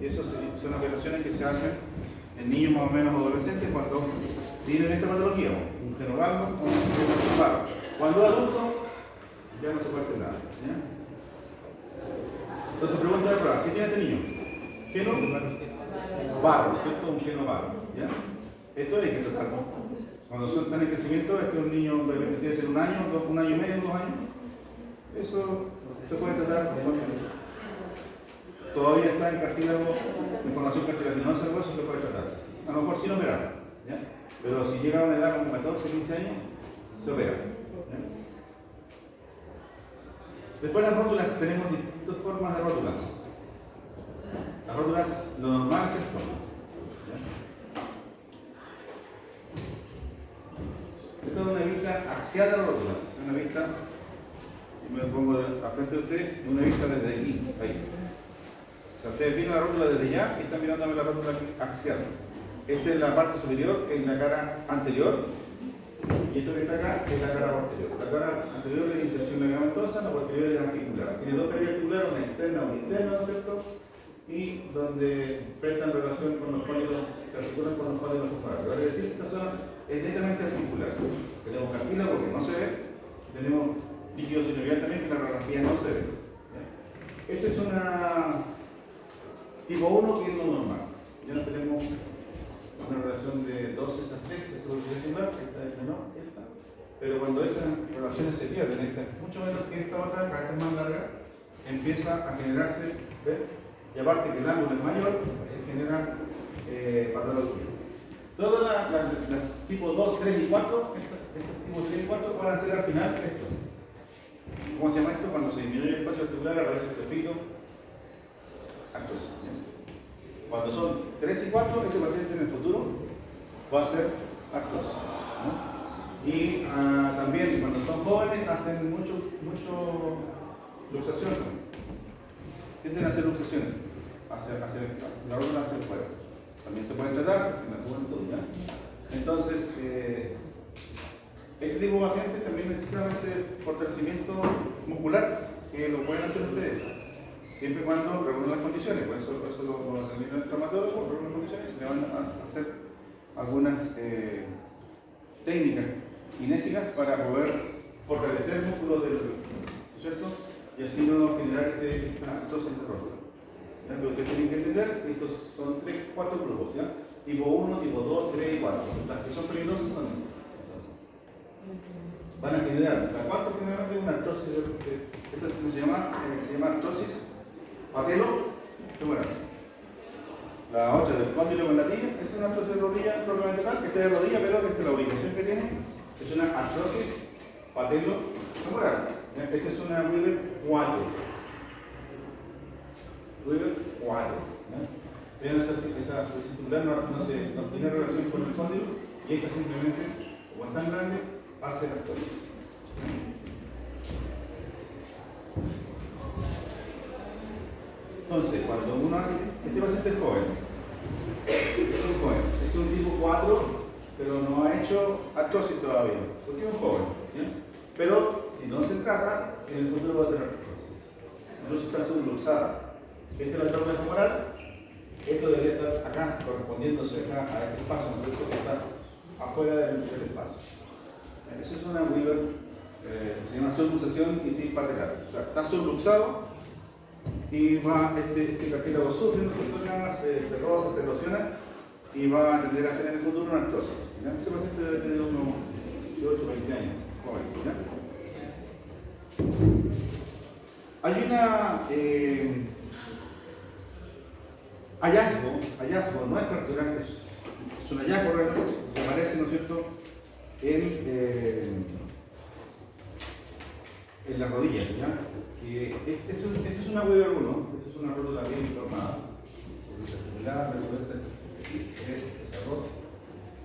Y eso son operaciones que se hacen en niños más o menos adolescentes cuando tienen esta patología, un genovalgo o un paro. Cuando adulto ya no se puede hacer nada. ¿Ya? Entonces pregunta de prueba, ¿qué tiene este niño? Genovaro, ¿cierto? Un genovaro. ¿Ya? Esto hay que tratarlo. Cuando están en crecimiento, este es un niño que tiene que ser un año y medio, 2 años. Eso se puede tratar con todavía está en cartílago, en formación cartilaginosa, el hueso se puede tratar. A lo mejor sin operar, ¿ya? Pero si llega a una edad como 14, 15 años, se opera. ¿Ya? Después las rótulas, tenemos distintas formas de rótulas. Las rótulas, lo normal es esto. ¿Ya? Esta es una vista axial de la rótula. Es una vista, si me pongo a frente de usted, una vista desde aquí, ahí. O sea, ustedes miran la rótula desde allá y están mirándome la rótula axial. Esta es la parte superior, en la cara anterior, y esto que está acá es la cara posterior. La cara anterior es inserción ligamentosa, la posterior es articular. Tiene dos periarticulares, una externa y una interna, ¿no es cierto? Y donde prestan relación con los cónicos, se articulan con los cónicos focales. Es decir, esta zona es netamente articular. Tenemos cartílago que no se ve, tenemos líquido sinovial también que la radiografía no se ve. Esta es una tipo 1 que es lo normal. Ya no tenemos una relación de 12 a 13, esa es articular, esta es menor que esta. Pero cuando esas relaciones se pierden, esta es mucho menor que esta otra, esta es más larga, empieza a generarse, ¿ves? Y aparte que el ángulo es mayor, se genera patología. Todas las tipos 2, 3 y 4, estos tipos 3 y 4 van a ser al final esto. ¿Cómo se llama esto? Cuando se disminuye el espacio articular, aparece el tefito. Cuando son 3 y 4, ese paciente en el futuro va a ser artrosis. ¿No? Y también cuando son jóvenes hacen mucho luxación. Tienden a hacer luxaciones, la rótula hacia afuera. También se puede tratar en la juventud. ¿Ya? Entonces, este tipo de pacientes también necesitan ese fortalecimiento muscular que lo pueden hacer ustedes. Siempre y cuando reúnan las condiciones, por eso lo determina el traumatólogo, reúnen las condiciones y le van a hacer algunas técnicas kinésicas para poder fortalecer el músculo del ¿cierto? Y así no generar esta artrosis de rótula. Pero ustedes tienen que entender que estos son 4 grupos, ¿ya? Tipo 1, tipo 2, 3 y 4. Las que son peligrosas son estas. Van a generar, la 4 generalmente es una artrosis, esta se llama artrosis patelo femoral. La otra del cóndilo con la tibia es una artrosis de rodilla propiamente tal, que esté de rodilla, pero que la ubicación que tiene es una artrosis patelo femoral. Esta es una Weber 4. Weber 4. Vean esa circular no tiene relación con el cóndilo y esta simplemente, como es tan grande, hace la artrosis. Entonces, cuando uno hace, este paciente es joven, es un tipo 4, pero no ha hecho artrosis todavía, porque es un joven. ¿Sí? Pero si no se trata, en el futuro va a tener artrosis. Incluso está subluxada. Esta es la artrosis femoral, esto debería estar acá, correspondiéndose acá a este espacio, entonces esto está afuera del espacio. Esa es una Weber, se llama subluxación y patelar. O sea, está subluxado y va este cartílago sufre, se roza, se erosiona y va a tender a hacer en el futuro una artrosis. ¿Ya? Ese paciente debe tener unos 18 o 20 años, joven. ¿Ya? Hay una hallazgo, no es fractura, es un hallazgo realmente que aparece, ¿no es cierto?, en la rodilla, ¿ya? Que esto es una Weber 1, esto es una rótula bien formada, resuelta,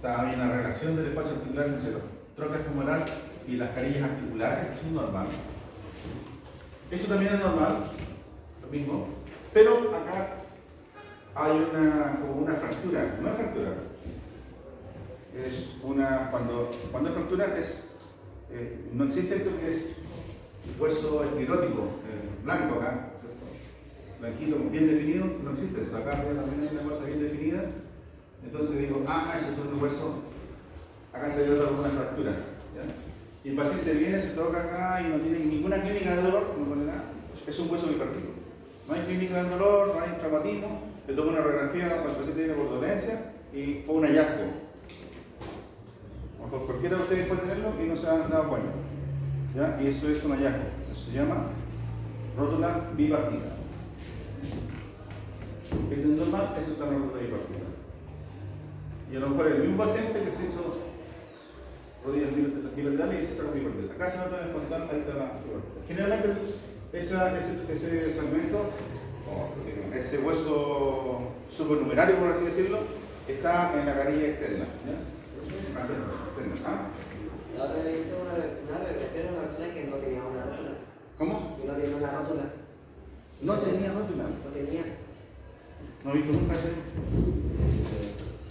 hay una relación del espacio articular entre los troncos femoral y las carillas articulares, eso es normal. Esto también es normal, lo mismo, pero acá hay como una fractura, no es fractura, es cuando hay fractura no existe esto que es hueso esclerótico, blanco acá, ¿cierto? Blanquito, bien definido, no existe eso, acá también hay una cosa bien definida, entonces digo, esos son los huesos, acá se dio alguna fractura, ¿ya? Y el paciente viene, se toca acá y no tiene ninguna clínica de dolor, no pone nada, es un hueso bipartito. No hay clínica de dolor, no hay traumatismo, le tomo una radiografía cuando el paciente viene por dolencia y fue un hallazgo. Por cualquiera de ustedes puede tenerlo y no se han dado cuenta. ¿Ya? Y eso es un hallazgo, eso se llama rótula bipartita. Este es normal, esto está en la rótula bipartita. Y a lo mejor el mismo paciente que se hizo rodillas bilaterales y se está con bipartita. Acá se nota en el frontal, ahí está la bipartita. Generalmente ese fragmento, ese hueso supernumerario, por así decirlo, está en la carilla externa. ¿Ya? Y ahora he visto una radiografía de una persona que no tenía una rótula. ¿Cómo? Que no tenía una rótula. No tenía rótula. No tenía. No he visto nunca eso.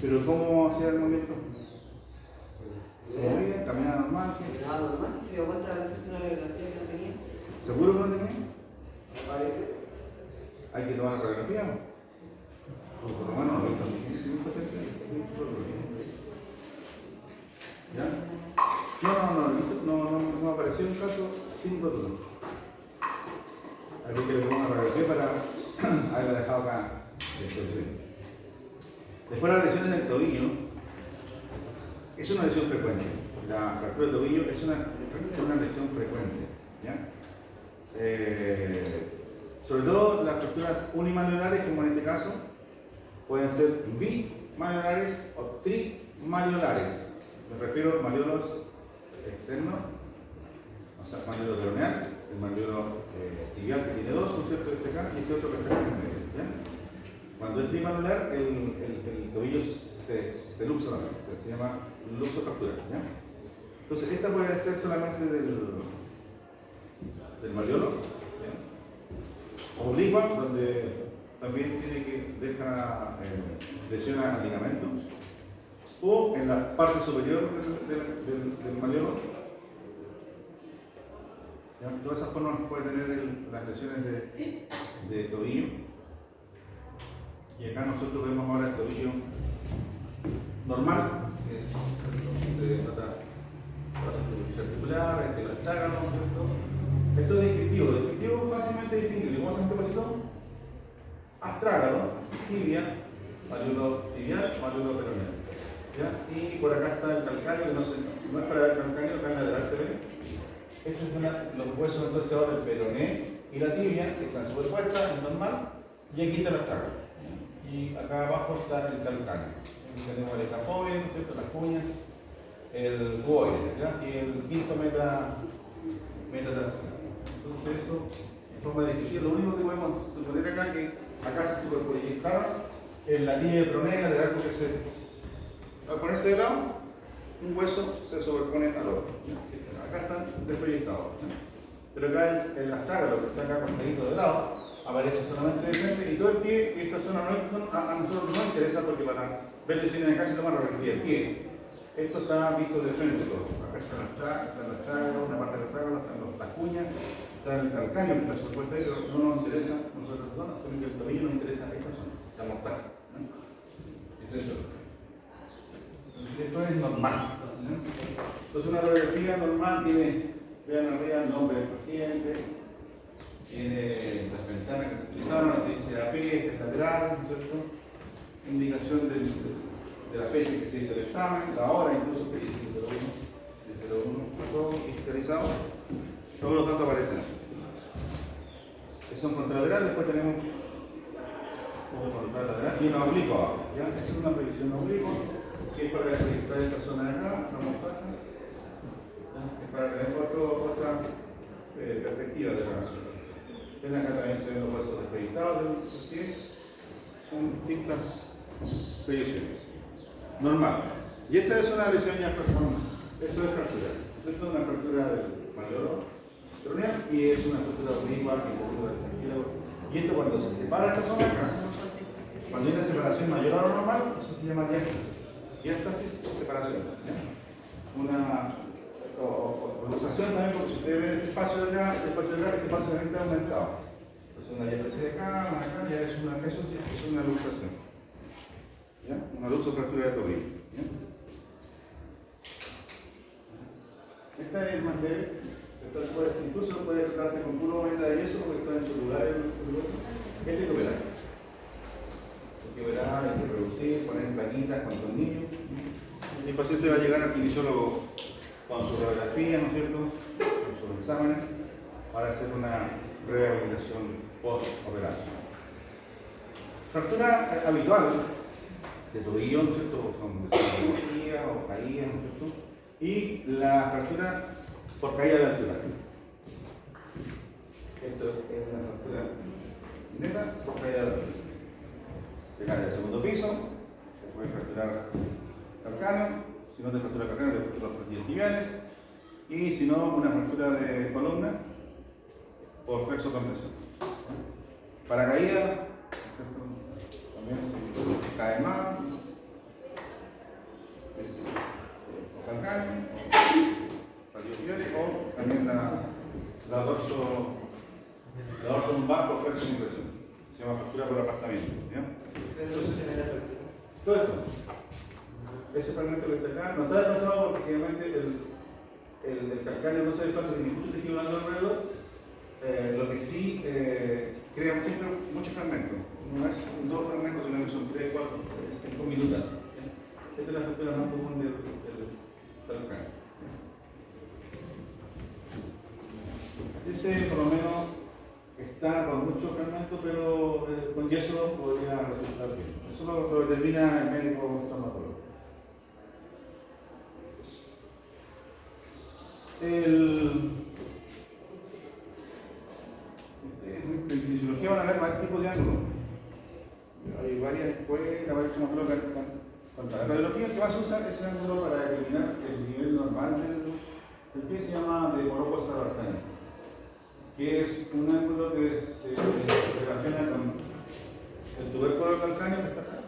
Pero ¿cómo hacía el movimiento? Se movía, caminaba normal. Caminaba normal y se dio cuenta de hacerse una radiografía que no tenía. ¿Seguro que no tenía? Me parece. Hay que tomar la radiografía. Por lo menos no he visto. ¿Ya? No apareció un caso sin rótula. Aquí que le pongo una radiografía para haberla dejado acá. Después las lesiones del tobillo es una lesión frecuente. La fractura del tobillo es una lesión frecuente. ¿Ya? Sobre todo las fracturas unimalleolares, como en este caso, pueden ser bimalleolares o trimalleolares. Me refiero a malleolos externos, o sea, malleolo peroneal, el malleolo tibial que tiene dos, un cierto este acá y este otro que está en el medio. ¿Ya? Cuando es trimalleolar, el tobillo se luxa también, o sea, se llama luxofractura. ¿Ya? Entonces, esta puede ser solamente del malleolo, oblicua, donde también deja lesiones al ligamento, o en la parte superior del malleolo. De todas esas formas puede tener las lesiones de tobillo. Y acá nosotros vemos ahora el tobillo normal, que se trata de superficie articular, el astrágalo, ¿cierto? Esto es descriptivo. Descriptivo fácilmente distinguible. ¿Cómo hacemos este pasito? Astrágalo, tibia, malleolo tibial, malleolo peroneal. ¿Ya? Y por acá está el calcáneo, que no es para ver el calcáneo, acá en la lateral se ve. Estos son los huesos entonces ahora del peroné y la tibia, que están superpuestas, es normal, y aquí está el astrágalo. Y acá abajo está el calcáneo. Aquí tenemos el escafoide, ¿no es cierto? Las cuñas, el cuboide, ¿ya? Y el quinto metatarsiano. Entonces eso, en forma de descripción, lo único que podemos suponer acá es que acá se superproyectaron en la tibia peroné lateral, porque al ponerse de lado, un hueso se sobrepone al otro. Acá están desproyectados. Pero acá el astrágalo, que está acá acostadito de lado, aparece solamente de frente y todo el pie, y esta zona a nosotros no nos interesa porque para ver lesiones acá se toma la radiografía del pie. Esto está visto de frente todo. Acá está el astrágalo, una parte del astrágalo, están las cuñas, está el calcáneo que está superpuesto ahí, pero no nos interesa nosotros dos, solo que el tobillo nos interesa esta zona, la mortaja. Es eso. Entonces esto es normal. Entonces una radiografía normal tiene, vean arriba el nombre del paciente, tiene las ventanas que se utilizaron, aquí dice AP, este es lateral, ¿no es cierto? Indicación de la fecha que se hizo el examen, la hora incluso que dice el 01, todo digitalizado, todos los datos aparecen. Es un frontal lateral, después tenemos un frontal lateral y una oblicua abajo. ¿Ya? Esa es una previsión oblicua, que es para detectar esta zona de acá, una mostaza, es para tener otra perspectiva de la. Ven acá también se ven los huesos desproyectados del pie, son distintas proyecciones. Normal. Y esta es una lesión ya fractura. Eso es fractura. Esto es una fractura del mayor peroneal y es una fractura oblicuar y fractura del cartílago. Y esto cuando se separa esta zona acá, cuando hay una separación mayor a lo normal, eso se llama diástasis. Diástasis es separación. ¿Ya? Una luxación también, porque si ustedes ven este espacio de acá, este espacio de acá ha aumentado. Entonces una diástasis de acá, una acá, ya es una luxación. ¿Ya? Una luxofractura de tobillo. ¿Ya? Esta es más leve, incluso puede tratarse con puro venda de yeso porque está en su lugar. ¿Qué es recuperar? Porque verá, hay que reducir, poner plaquitas con tornillos. Y el paciente va a llegar al kinesiólogo con su radiografía, ¿no es cierto? Con sus exámenes, para hacer una rehabilitación post-operación. Fractura habitual de tobillo, ¿no es cierto? Con desinfección o caída, ¿no es cierto? Y la fractura por caída de altura. Esto es una fractura neta por caída de altura. Se cae del segundo piso, se puede fracturar calcáneo, si no te fractura calcáneo, te fractura los tibiales, y si no, una fractura de columna por flexocompresión. Para caída, también se cae más, es calcáneo, o también la dorso lumbar por flexocompresión. Se llama fractura por apartamiento. ¿Ya? Entonces, todo esto, ese fragmento que está acá, no está desplazado porque generalmente el calcáneo no se desplaza sin ningún tejido blando alrededor, lo que sí crea siempre muchos fragmentos. No es dos fragmentos, sino que son 3, 4, 5 minutos. Esta es la fractura más común del calcáneo. Ese por lo menos está con muchos fragmentos, pero con yeso podría resultar bien. Eso lo determina el médico traumatólogo. En fisiología van a ver varios tipos de ángulos. Hay varias escuelas, varios traumatólogos que la radiología que vas a usar ese ángulo para determinar el nivel normal del pie se llama de Morocco Sarbartani, que es un ángulo que se relaciona con el tubérculo del calcáneo que está acá,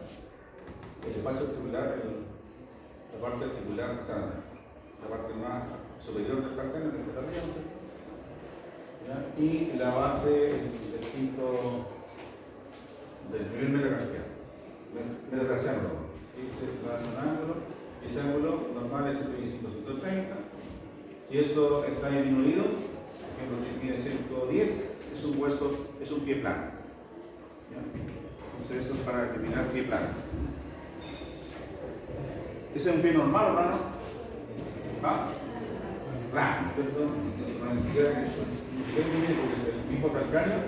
el espacio articular, la parte articular, o sea, la parte más superior del calcáneo que está arriba, ¿ya? Y la base del quinto, del primer metacarciano. Ese es un ángulo, ese ángulo normal es 75-130. Si eso está disminuido, por ejemplo, si mide 110, es un hueso, es un pie plano. ¿Ya? Entonces eso es para determinar pie plano. Ese es un pie normal, hermano. ¿Ah? Plano, ¿cierto? Ni siquiera porque el mismo calcáneo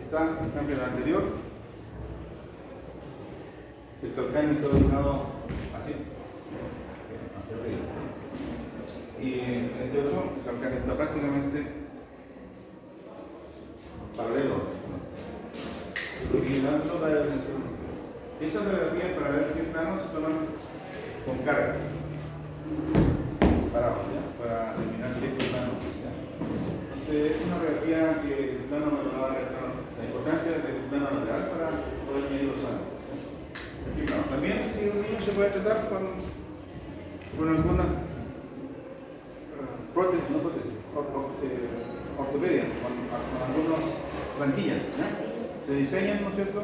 está en cambio el anterior. El calcáneo está ubicado así, hacia arriba. Y en este otro, el calcáneo está prácticamente paralelo. Y dando la definición. Esas radiografías para ver qué plano se toman con carga. Parado, ¿ya? Para determinar si es plano. ¿Ya? Entonces, es una radiografía que el plano me va a dar la importancia del plano lateral para poder medir los ángulos. También si un niño se puede tratar con alguna ortopedia, con algunas plantillas, ¿ya? Se diseñan, ¿no es cierto?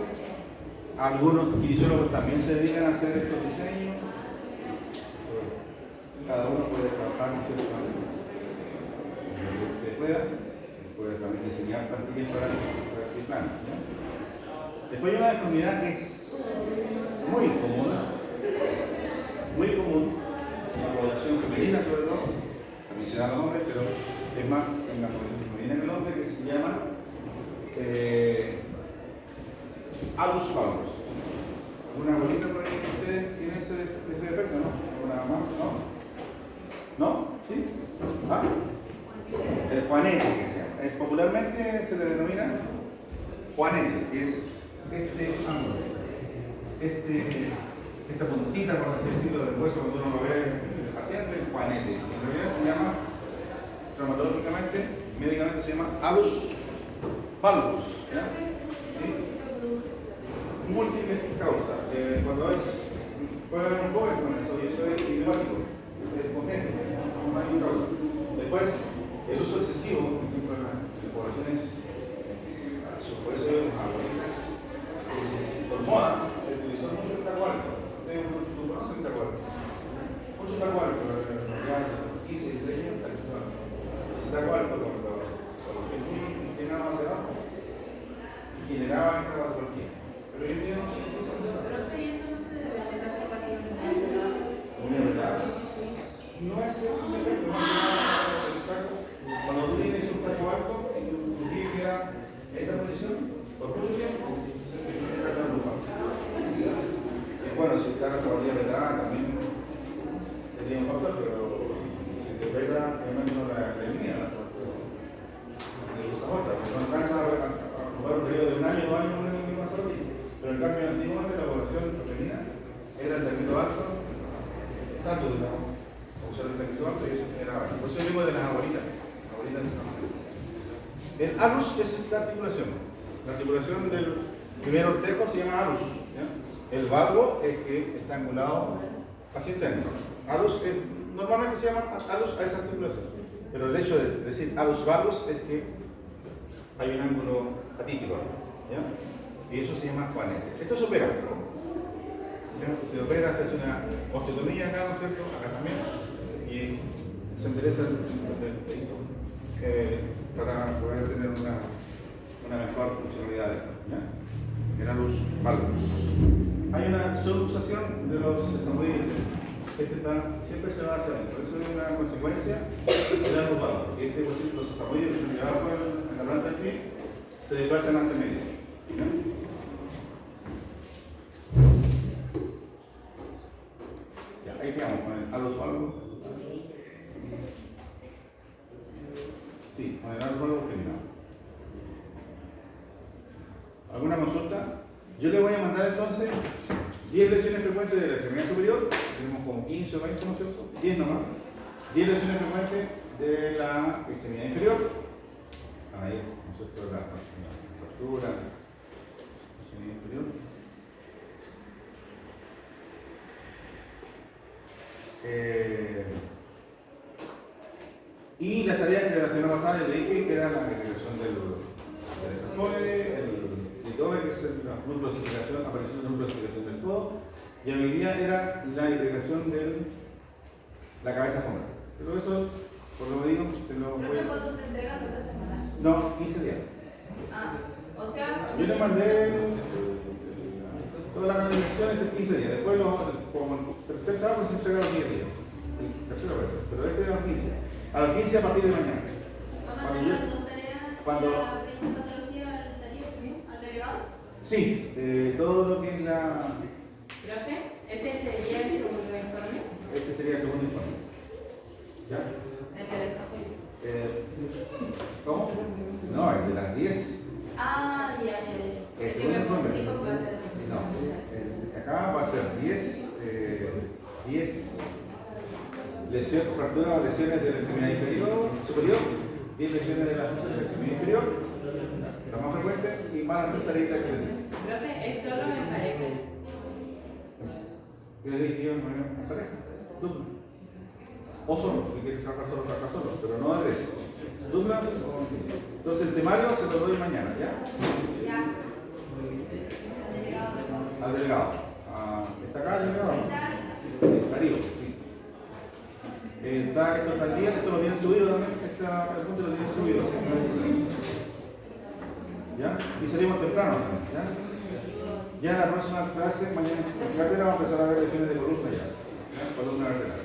Algunos kinesiólogos también se dedican a hacer estos diseños. Cada uno puede trabajar, ¿no es cierto? Lo que puede también diseñar plantillas para el plano, ¿ya? Después hay una deformidad que es muy común en la población femenina sobre todo, también se da los hombres, pero es más en la población femenina que el hombre, que se llama alus valgus. ¿Alguna abuelita por ahí que ustedes tienen ese defecto, no? ¿Alguna mamá? ¿No? ¿No? ¿Sí? ¿Ah? El juanete que se llama. Popularmente se le denomina juanete, que es este ángulo. esta puntita, por así decirlo, del hueso cuando uno lo ve en el paciente, es juanete. En realidad se llama, traumatológicamente, médicamente se llama alus valgus. ¿Ya? ¿Sí? Múltiples causas. Cuando puede haber un joven con eso, y eso es idiomático, es congénito, no hay causa. Después, el uso excesivo, por ejemplo, en poblaciones, por eso los abuelistas, por moda, se utilizó mucho el tacualco. Ustedes no conocen el tacualco. Mucho tacualco, ya 15, 16 años, el tacualco, cuando el niño inclinaba hacia abajo, generaba esta patología. Pero hoy en día no se utiliza. Profe, ¿y eso no se debe hacer zapatilla? Una verdad. No es un efecto, cuando tú tienes un taco alto y tu pie queda en esta posición por mucho tiempo, se te genera la lupa. Bueno, si está la zapatilla de edad también sería un factor, pero si te peta, obviamente no la elimina la zapatilla. Y usas otra, porque no alcanza a jugar un periodo de un año, 2 años con la misma zapatilla. Pero en cambio, antiguamente la población femenina era el taquito alto, tanto, digamos. Usar el taquito alto y eso generaba. Por eso digo de las abuelitas. El alus es esta articulación. La articulación del primer ortejo se llama alus. ¿Ya? El valgo es que está angulado hacia interno. Alus normalmente se llama alus a esa articulación. Pero el hecho de decir alus valgus es que hay un ángulo atípico. ¿Ya? Y eso se llama juanete. Esto se opera. ¿Ya? Se opera, se hace una osteotomía acá, ¿no es cierto? Acá también. Y se endereza el para poder tener una mejor funcionalidad. ¿Ya? El alus valgus. Hay una subluxación de los sesamoides. Siempre se va hacia adentro. Eso es una consecuencia del alus valgus. Porque los sesamoides que están llevados en la planta del pie se desplazan hacia medio. ¿Ya? Ya, ahí quedamos con el alus valgus. Sí, con el alus valgus terminado. ¿Alguna consulta? Yo le voy a mandar entonces 10 lesiones frecuentes de la extremidad superior. Tenemos como 15 o 20, ¿no es cierto? 10 nomás. 10 lesiones frecuentes de la extremidad inferior. Ahí, ¿no es cierto? La fractura, extremidad inferior. Y las tareas que la semana pasada le dije que era la integración del escafoide, el litoe, que es la nucleosificación, aparición de nucleosificación del codo, y hoy día era la integración de la cabeza femoral. Pero eso, por lo que digo, se lo voy a... ¿Cuánto se entrega en otra semana? No, 15 días. Ah, o sea... Yo le mandé toda la canalización estos 15 días. Después, como el tercer trabajo, se entrega los 10 días. El tercero vez. Pero este es a los 15. A los 15 a partir de mañana. ¿Cuándo te la patología al delegado? Sí, todo lo que es la... Profe, ¿ese sería el segundo informe? Este sería el segundo informe. ¿Ya? El del escafoide. ¿Cómo? No, el de las 10. Ah, ya. El Es que segundo me informe. confundí con parte de No, acá va a ser 10 lesiones, fracturas o lesiones de la extremidad inferior, superior, 10 lesiones de la extremidad inferior, la más frecuente, y más las tareitas que le di. Profe, ¿es solo en pareja? ¿Qué le dije yo en pareja? Dupla. O solo, si quieres trabajar solo, pero no de 3. Dupla. Entonces el temario se lo doy mañana, ¿ya? Ya. Al delegado, por favor. Al delegado. ¿Está acá el delegado? Darío, sí. Esto está al día, esto lo tienen subido también, el punto lo tienen subido. ¿Ya? Y salimos temprano también, ¿ya? Ya en la próxima clase, mañana en cartera, vamos a empezar a ver lesiones de columna ya. Columna vertebral.